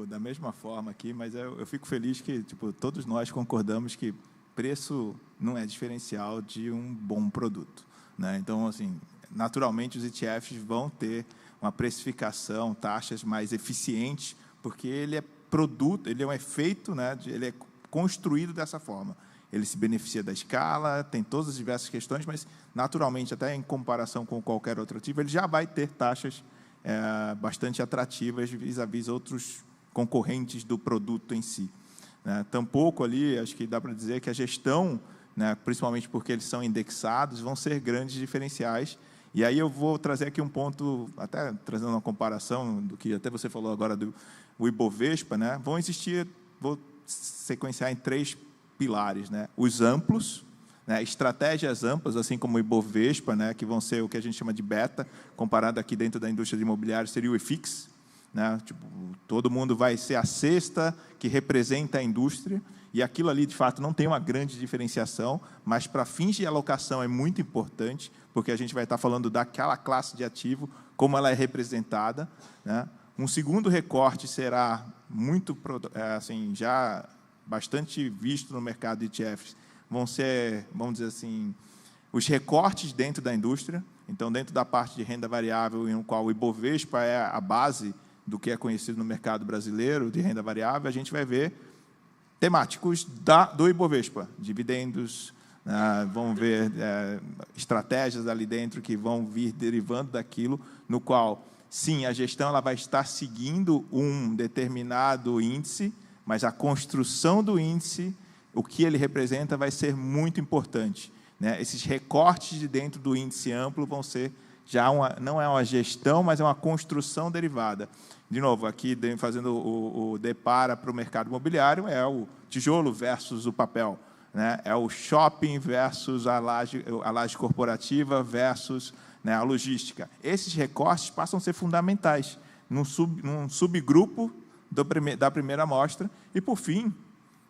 da mesma forma aqui, mas eu fico feliz que todos nós concordamos que preço não é diferencial de um bom produto. Né? Então, assim, naturalmente, os ETFs vão ter uma precificação, taxas mais eficientes, porque ele é produto, ele é um efeito, né, ele é construído dessa forma. Ele se beneficia da escala, tem todas as diversas questões, mas, naturalmente, até em comparação com qualquer outro ativo, ele já vai ter taxas bastante atrativas vis-à-vis outros concorrentes do produto em si. Né? Tampouco ali, acho que dá para dizer que a gestão, né, principalmente porque eles são indexados, vão ser grandes diferenciais. E aí eu vou trazer aqui um ponto, até trazendo uma comparação do que até você falou agora do Ibovespa, né? Vão existir, vou sequenciar em 3 pilares, né? Os amplos, né? Estratégias amplas, assim como o Ibovespa, né? Que vão ser o que a gente chama de beta, comparado aqui dentro da indústria de imobiliário, seria o IFIX, né? Todo mundo vai ser a cesta que representa a indústria, e aquilo ali, de fato, não tem uma grande diferenciação, mas para fins de alocação é muito importante, porque a gente vai estar falando daquela classe de ativo, como ela é representada, né? Um segundo recorte será muito, assim, já bastante visto no mercado de ETFs, vão ser, vamos dizer assim, os recortes dentro da indústria. Então, dentro da parte de renda variável, em qual o Ibovespa é a base do que é conhecido no mercado brasileiro de renda variável, a gente vai ver temáticos do Ibovespa, dividendos, vão ver estratégias ali dentro que vão vir derivando daquilo, no qual, sim, a gestão ela vai estar seguindo um determinado índice, mas a construção do índice, o que ele representa, vai ser muito importante. Né? Esses recortes de dentro do índice amplo vão ser não é uma gestão, mas é uma construção derivada. De novo, aqui fazendo o depara para o mercado imobiliário, é o tijolo versus o papel, né? É o shopping versus a laje corporativa versus, né, a logística. Esses recortes passam a ser fundamentais num subgrupo da primeira amostra. E, por fim,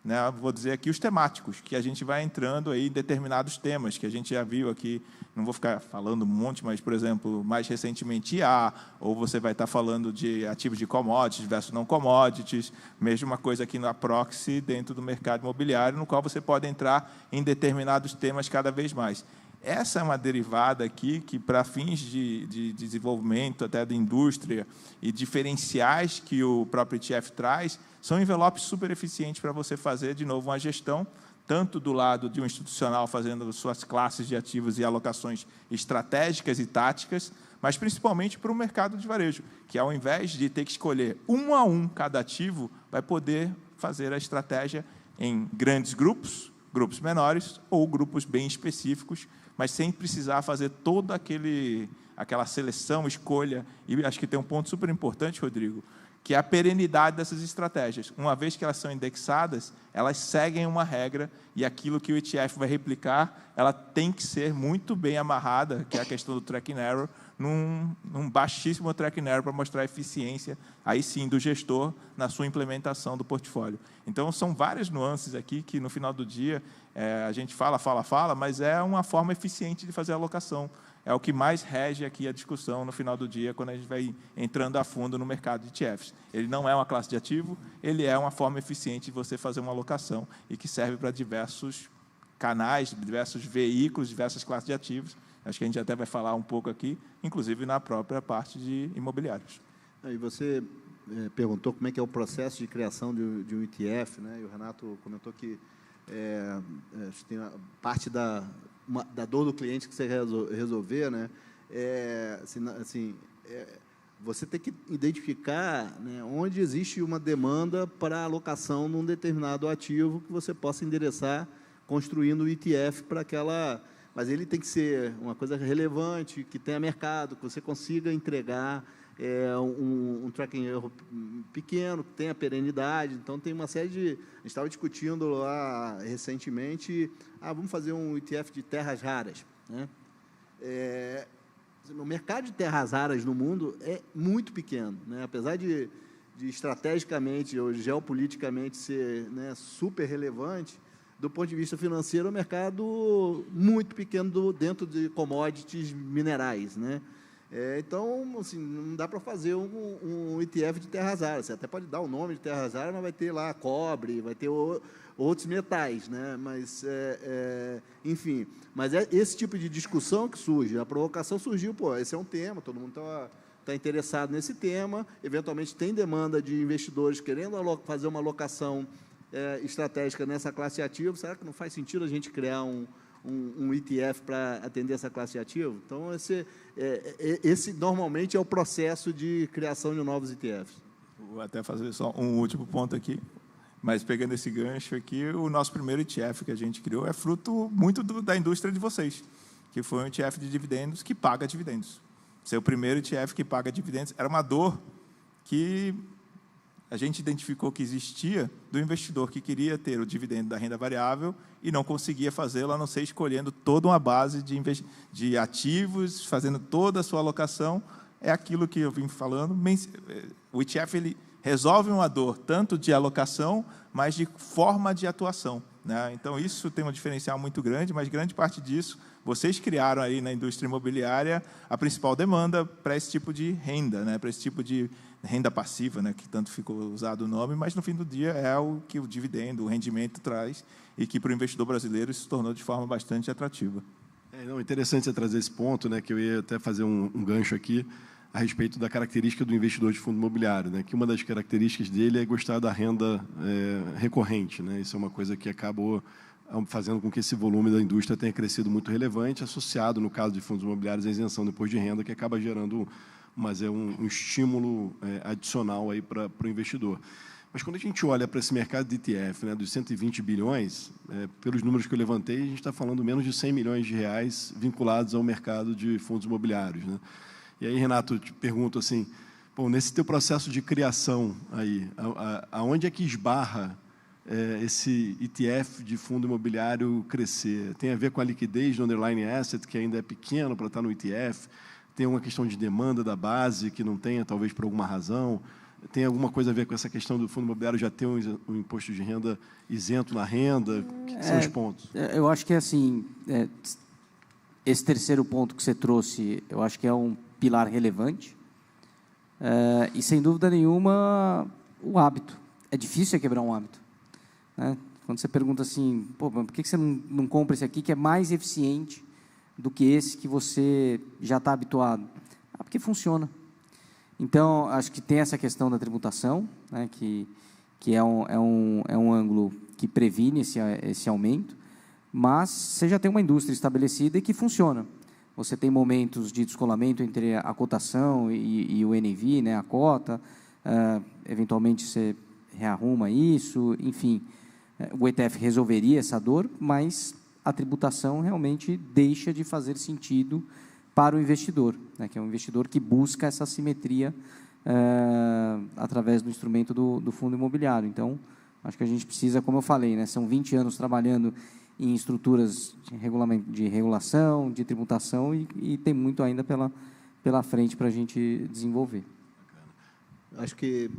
né, vou dizer aqui os temáticos, que a gente vai entrando aí em determinados temas, que a gente já viu aqui, não vou ficar falando um monte, mas, por exemplo, mais recentemente IA, ou você vai estar falando de ativos de commodities versus não commodities, mesma coisa aqui na proxy, dentro do mercado imobiliário, no qual você pode entrar em determinados temas cada vez mais. Essa é uma derivada aqui que, para fins de desenvolvimento até da indústria e diferenciais que o próprio ETF traz, são envelopes super eficientes para você fazer, de novo, uma gestão, tanto do lado de um institucional fazendo suas classes de ativos e alocações estratégicas e táticas, mas principalmente para o mercado de varejo, que ao invés de ter que escolher um a um cada ativo, vai poder fazer a estratégia em grandes grupos, grupos menores ou grupos bem específicos, mas sem precisar fazer toda aquela seleção, escolha. E acho que tem um ponto super importante, Rodrigo, que é a perenidade dessas estratégias. Uma vez que elas são indexadas, elas seguem uma regra, e aquilo que o ETF vai replicar, ela tem que ser muito bem amarrada, que é a questão do track and error, num baixíssimo track and error para mostrar a eficiência, aí sim, do gestor na sua implementação do portfólio. Então, são várias nuances aqui que, no final do dia, a gente fala, mas é uma forma eficiente de fazer a alocação. É o que mais rege aqui a discussão no final do dia, quando a gente vai entrando a fundo no mercado de ETFs. Ele não é uma classe de ativo, ele é uma forma eficiente de você fazer uma alocação e que serve para diversos canais, diversos veículos, diversas classes de ativos. Acho que a gente até vai falar um pouco aqui, inclusive na própria parte de imobiliários. E você perguntou como é que é o processo de criação de um ETF, né? E o Renato comentou que tem parte da dor do cliente que você resolver, né? Você tem que identificar, né, onde existe uma demanda para alocação num determinado ativo que você possa endereçar construindo o ETF para aquela... Mas ele tem que ser uma coisa relevante, que tenha mercado, que você consiga entregar um tracking erro pequeno, que tenha perenidade. Então, tem uma série de... A gente estava discutindo lá recentemente, vamos fazer um ETF de terras raras, né? O mercado de terras raras no mundo é muito pequeno, né? Apesar de estrategicamente ou geopoliticamente ser, né, super relevante, do ponto de vista financeiro, é um mercado muito pequeno dentro de commodities minerais, né? Então, assim, não dá para fazer um ETF de terras raras. Você até pode dar o nome de terras raras, mas vai ter lá cobre, vai ter outros metais, né? Mas, enfim, mas é esse tipo de discussão que surge. A provocação surgiu, esse é um tema, todo mundo está interessado nesse tema, eventualmente tem demanda de investidores querendo fazer uma alocação estratégica nessa classe de ativo. Será que não faz sentido a gente criar um ETF para atender essa classe de ativo? Então, esse normalmente é o processo de criação de novos ETFs. Vou até fazer só um último ponto aqui, mas pegando esse gancho aqui, o nosso primeiro ETF que a gente criou é fruto muito da indústria de vocês, que foi um ETF de dividendos que paga dividendos. Seu primeiro ETF que paga dividendos era uma dor que a gente identificou que existia do investidor que queria ter o dividendo da renda variável e não conseguia fazê-lo, a não ser escolhendo toda uma base de ativos, fazendo toda a sua alocação. É aquilo que eu vim falando. O ETF ele resolve uma dor tanto de alocação, mas de forma de atuação, né? Então, isso tem um diferencial muito grande, mas grande parte disso, vocês criaram aí na indústria imobiliária a principal demanda para esse tipo de renda, né? Para esse tipo de renda passiva, né, que tanto ficou usado o nome, mas, no fim do dia, é o que o dividendo, o rendimento traz e que, para o investidor brasileiro, se tornou de forma bastante atrativa. Interessante você trazer esse ponto, né, que eu ia até fazer um gancho aqui a respeito da característica do investidor de fundo imobiliário, né, que uma das características dele é gostar da renda recorrente, né? Isso é uma coisa que acabou fazendo com que esse volume da indústria tenha crescido muito relevante, associado, no caso de fundos imobiliários, à isenção do imposto de renda, que acaba gerando um estímulo adicional aí para o investidor. Mas, quando a gente olha para esse mercado de ETF, né, dos 120 bilhões, pelos números que eu levantei, a gente está falando menos de 100 milhões de reais vinculados ao mercado de fundos imobiliários, né? E aí, Renato, eu te pergunto assim, nesse teu processo de criação, aí, aonde é que esbarra esse ETF de fundo imobiliário crescer? Tem a ver com a liquidez do underlying asset, que ainda é pequeno para estar no ETF? Tem uma questão de demanda da base que não tenha, talvez por alguma razão? Tem alguma coisa a ver com essa questão do fundo imobiliário já ter um imposto de renda isento na renda? O que são os pontos? Eu acho que, assim, esse terceiro ponto que você trouxe, eu acho que é um pilar relevante. E, sem dúvida nenhuma, o hábito. É difícil quebrar um hábito, né? Quando você pergunta assim, por que você não compra esse aqui que é mais eficiente do que esse que você já está habituado? Porque funciona. Então, acho que tem essa questão da tributação, né, que é um ângulo que previne esse aumento, mas você já tem uma indústria estabelecida e que funciona. Você tem momentos de descolamento entre a cotação e o NAV, né, a cota, eventualmente você rearruma isso, enfim, o ETF resolveria essa dor, mas a tributação realmente deixa de fazer sentido para o investidor, né, que é um investidor que busca essa simetria através do instrumento do fundo imobiliário. Então, acho que a gente precisa, como eu falei, né, são 20 anos trabalhando em estruturas de regulação, de tributação, e tem muito ainda pela frente para a gente desenvolver. Acho que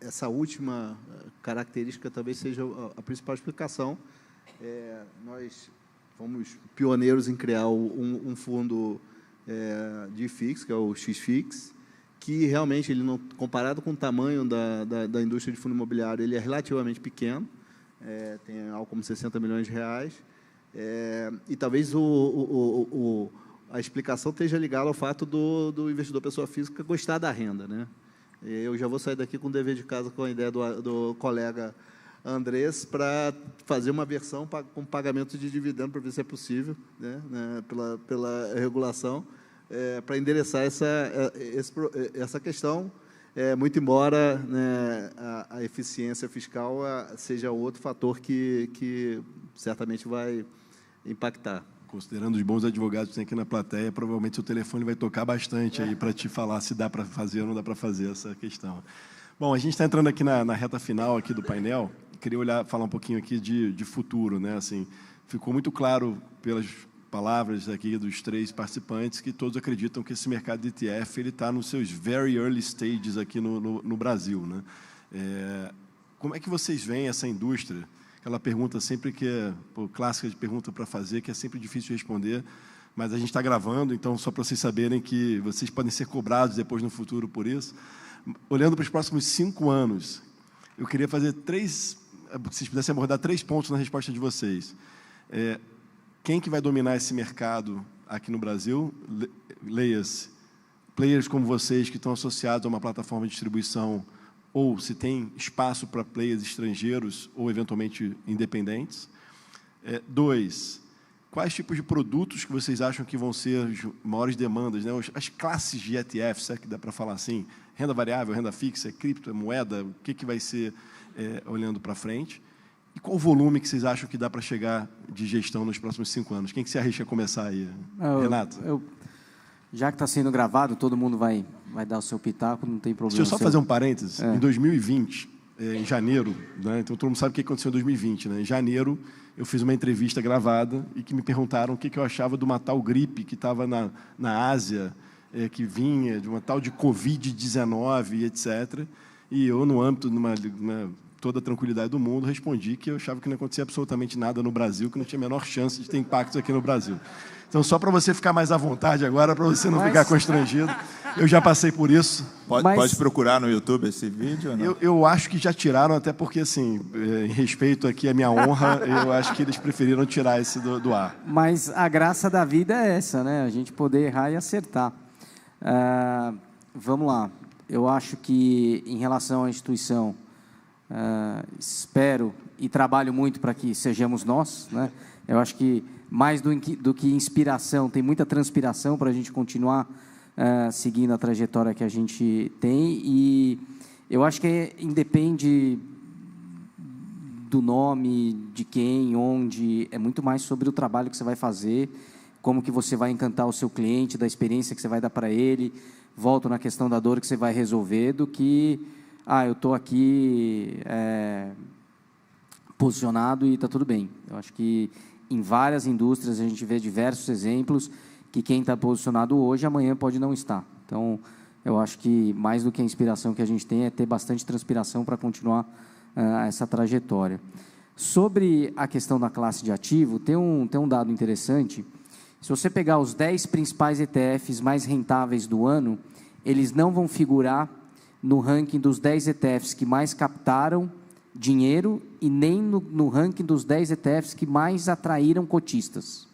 essa última característica talvez seja a principal explicação. Nós fomos pioneiros em criar um fundo de FIX, que é o XFIX, que realmente, ele não, comparado com o tamanho da indústria de fundo imobiliário, ele é relativamente pequeno, tem algo como 60 milhões de reais, e talvez a explicação esteja ligada ao fato do investidor pessoa física gostar da renda, né? Eu já vou sair daqui com o dever de casa, com a ideia do colega Andrés, para fazer uma versão com pagamento de dividendo, para ver se é possível, né, pela regulação, para endereçar essa questão, muito embora, né, a eficiência fiscal seja outro fator que certamente vai impactar. Considerando os bons advogados que tem aqui na plateia, provavelmente o telefone vai tocar bastante aí para te falar se dá para fazer ou não dá para fazer essa questão. Bom, a gente está entrando aqui na reta final aqui do painel. Queria falar um pouquinho aqui de futuro, né? Assim, ficou muito claro pelas palavras aqui dos 3 participantes que todos acreditam que esse mercado de ETF ele está nos seus very early stages aqui no Brasil, né? Como é que vocês veem essa indústria? Aquela pergunta sempre que é clássica de pergunta para fazer, que é sempre difícil de responder, mas a gente está gravando, então, só para vocês saberem que vocês podem ser cobrados depois no futuro por isso. Olhando para os próximos 5 anos, eu queria fazer 3, se vocês pudessem abordar 3 pontos na resposta de vocês. Quem que vai dominar esse mercado aqui no Brasil? Leia-se, players como vocês que estão associados a uma plataforma de distribuição, ou se tem espaço para players estrangeiros ou, eventualmente, independentes. 2, quais tipos de produtos que vocês acham que vão ser as maiores demandas, né? As classes de ETFs, que dá para falar assim, renda variável, renda fixa, cripto, moeda, o que vai ser olhando para frente? E qual o volume que vocês acham que dá para chegar de gestão nos próximos 5 anos? Quem que se arrisca a começar aí? Renato? Já que está sendo gravado, todo mundo vai dar o seu pitaco, não tem problema. Deixa eu só fazer um parênteses. Em 2020, em janeiro, né, então todo mundo sabe o que aconteceu em 2020. Né? Em janeiro, eu fiz uma entrevista gravada e que me perguntaram o que eu achava de uma tal gripe que estava na Ásia, que vinha de uma tal de Covid-19, etc. E eu, no âmbito de toda a tranquilidade do mundo, respondi que eu achava que não acontecia absolutamente nada no Brasil, que não tinha a menor chance de ter impactos aqui no Brasil. Então, só para você ficar mais à vontade agora, para você não ficar constrangido, eu já passei por isso. Pode procurar no YouTube esse vídeo? Ou não? Eu acho que já tiraram, até porque, assim, em respeito aqui à minha honra, eu acho que eles preferiram tirar esse do ar. Mas a graça da vida é essa, né? A gente poder errar e acertar. Vamos lá. Eu acho que, em relação à instituição, espero e trabalho muito para que sejamos nós, né? Eu acho que mais do que inspiração, tem muita transpiração para a gente continuar seguindo a trajetória que a gente tem, e eu acho que independe do nome, de quem, onde, é muito mais sobre o trabalho que você vai fazer, como que você vai encantar o seu cliente, da experiência que você vai dar para ele, volto na questão da dor que você vai resolver, do que, eu estou aqui posicionado e está tudo bem. Eu acho que em várias indústrias a gente vê diversos exemplos que quem está posicionado hoje, amanhã pode não estar. Então, eu acho que mais do que a inspiração que a gente tem é ter bastante transpiração para continuar essa trajetória. Sobre a questão da classe de ativo, tem um dado interessante. Se você pegar os 10 principais ETFs mais rentáveis do ano, eles não vão figurar no ranking dos 10 ETFs que mais captaram dinheiro e nem no ranking dos 10 ETFs que mais atraíram cotistas.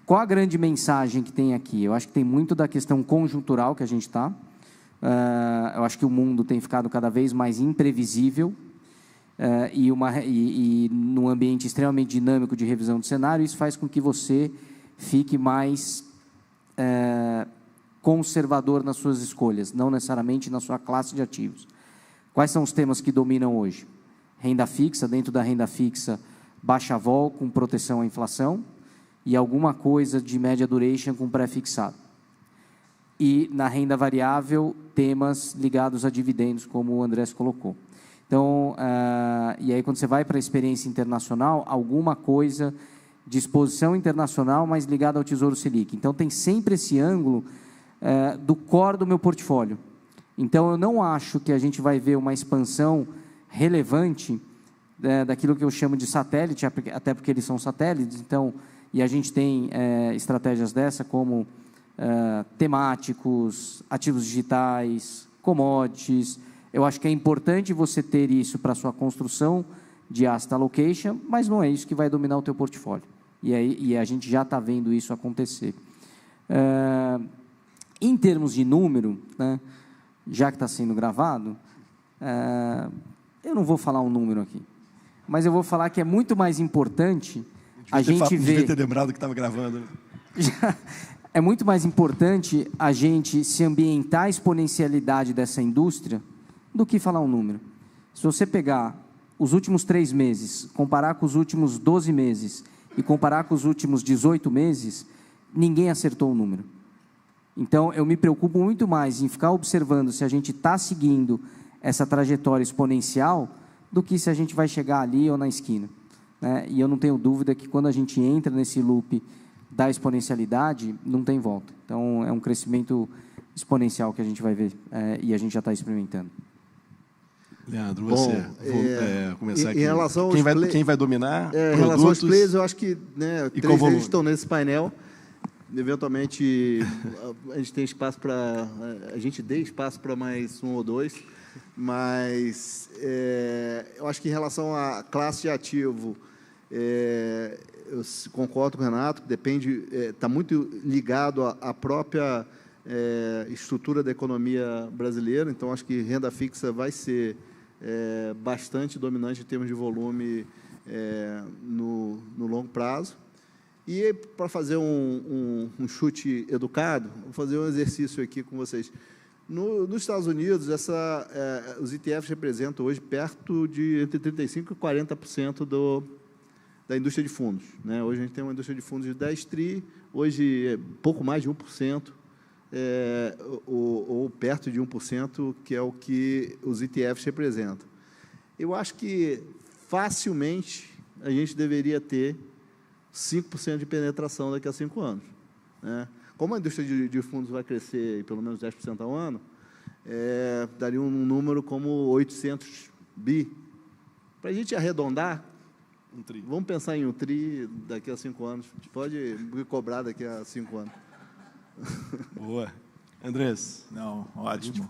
Qual a grande mensagem que tem aqui? Eu acho que tem muito da questão conjuntural que a gente está. Eu acho que o mundo tem ficado cada vez mais imprevisível e num ambiente extremamente dinâmico de revisão do cenário, isso faz com que você fique mais conservador nas suas escolhas, não necessariamente na sua classe de ativos. Quais são os temas que dominam hoje? Renda fixa, dentro da renda fixa, baixa vol com proteção à inflação e alguma coisa de média duration com pré-fixado. E na renda variável, temas ligados a dividendos, como o Andrés colocou. Então, e aí quando você vai para a experiência internacional, alguma coisa de exposição internacional, mas ligada ao Tesouro Selic. Então, tem sempre esse ângulo do core do meu portfólio. Então, eu não acho que a gente vai ver uma expansão relevante daquilo que eu chamo de satélite, até porque eles são satélites, então, e a gente tem estratégias dessa como temáticos, ativos digitais, commodities. Eu acho que é importante você ter isso para a sua construção de asset allocation, mas não é isso que vai dominar o teu portfólio. E a gente já está vendo isso acontecer. Em termos de número, né, já que está sendo gravado, eu não vou falar um número aqui, mas eu vou falar que é muito mais importante a gente ver... Devia ter lembrado que estava gravando. É muito mais importante a gente se ambientar a exponencialidade dessa indústria do que falar um número. Se você pegar os últimos 3 meses, comparar com os últimos 12 meses e comparar com os últimos 18 meses, ninguém acertou o número. Então, eu me preocupo muito mais em ficar observando se a gente está seguindo essa trajetória exponencial do que se a gente vai chegar ali ou na esquina, né? E eu não tenho dúvida que quando a gente entra nesse loop da exponencialidade, não tem volta. Então, é um crescimento exponencial que a gente vai ver e a gente já está experimentando. Leandro, você. Vou começar aqui. Em relação Quem vai dominar? Em relação aos players, eu acho que, né, 3 deles estão nesse painel. Eventualmente, a gente tem espaço para... A gente dê espaço para mais 1 ou 2, mas eu acho que em relação à classe de ativo, eu concordo com o Renato, que depende, está muito ligado à própria estrutura da economia brasileira. Então, acho que renda fixa vai ser bastante dominante em termos de volume no longo prazo. E, para fazer um chute educado, vou fazer um exercício aqui com vocês. Nos Estados Unidos, os ETFs representam hoje perto de entre 35% e 40% da indústria de fundos, né? Hoje a gente tem uma indústria de fundos de 10 tri, hoje é pouco mais de 1%, ou perto de 1%, que é o que os ETFs representam. Eu acho que, facilmente, a gente deveria ter 5% de penetração daqui a 5 anos, né? Como a indústria de fundos vai crescer pelo menos 10% ao ano, daria um número como 800 bi. Para a gente arredondar, vamos pensar em um tri daqui a 5 anos. A gente pode me cobrar daqui a 5 anos. Boa. Andrés? Não, ótimo.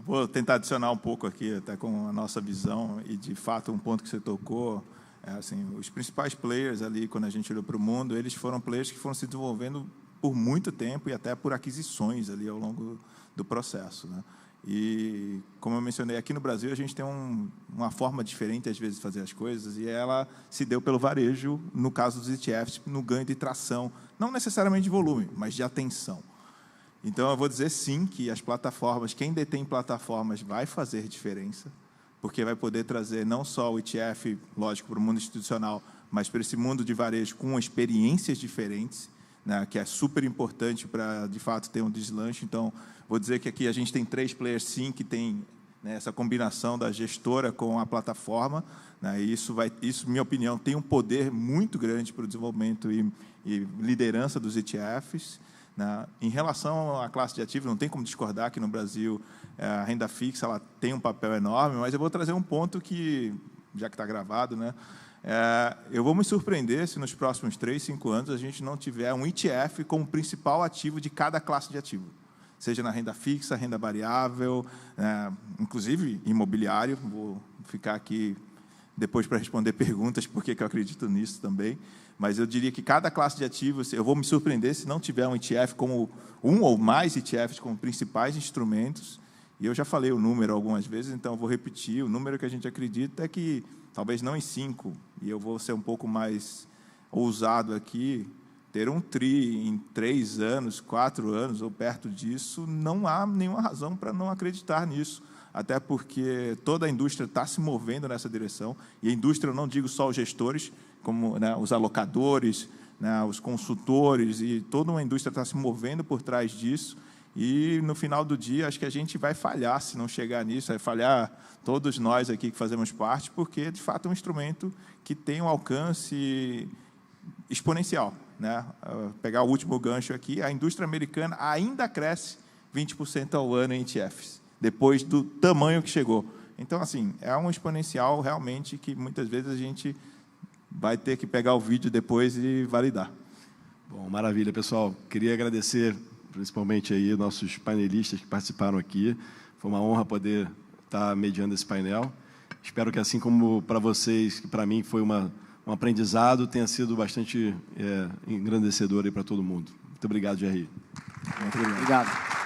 Vou tentar adicionar um pouco aqui, até com a nossa visão, e, de fato, um ponto que você tocou, assim, os principais players ali, quando a gente olhou para o mundo, eles foram players que foram se desenvolvendo por muito tempo e até por aquisições ali ao longo do processo, né? E, como eu mencionei, aqui no Brasil a gente tem uma forma diferente, às vezes, de fazer as coisas, e ela se deu pelo varejo, no caso dos ETFs, no ganho de tração, não necessariamente de volume, mas de atenção. Então, eu vou dizer, sim, que as plataformas, quem detém plataformas vai fazer diferença, porque vai poder trazer não só o ETF, lógico, para o mundo institucional, mas para esse mundo de varejo com experiências diferentes, né, que é super importante para, de fato, ter um deslanche. Então, vou dizer que aqui a gente tem 3 players, sim, que tem, né, essa combinação da gestora com a plataforma, né, e isso, minha opinião, tem um poder muito grande para o desenvolvimento e liderança dos ETFs. Né. Em relação à classe de ativos, não tem como discordar que no Brasil a renda fixa ela tem um papel enorme, mas eu vou trazer um ponto que, já que está gravado, né, eu vou me surpreender se nos próximos 3, 5 anos a gente não tiver um ETF como principal ativo de cada classe de ativo, seja na renda fixa, renda variável, inclusive imobiliário. Vou ficar aqui depois para responder perguntas, porque eu acredito nisso também, mas eu diria que cada classe de ativos, eu vou me surpreender se não tiver um ETF como um ou mais ETFs como principais instrumentos. E eu já falei o número algumas vezes, então eu vou repetir. O número que a gente acredita é que, talvez não em 5, e eu vou ser um pouco mais ousado aqui, ter um TRI em 3 anos, 4 anos, ou perto disso, não há nenhuma razão para não acreditar nisso, até porque toda a indústria está se movendo nessa direção, e a indústria, eu não digo só os gestores, como, né, os alocadores, né, os consultores, e toda uma indústria está se movendo por trás disso. E, no final do dia, acho que a gente vai falhar se não chegar nisso, vai falhar todos nós aqui que fazemos parte, porque, de fato, é um instrumento que tem um alcance exponencial, né? Pegar o último gancho aqui, a indústria americana ainda cresce 20% ao ano em ETFs, depois do tamanho que chegou. Então, assim, é um exponencial realmente que muitas vezes a gente vai ter que pegar o vídeo depois e validar. Bom, maravilha, pessoal. Queria agradecer principalmente aí nossos painelistas que participaram aqui. Foi uma honra poder estar mediando esse painel. Espero que, assim como para vocês, que para mim foi um aprendizado, tenha sido bastante engrandecedor para todo mundo. Muito obrigado, GRI. Muito obrigado.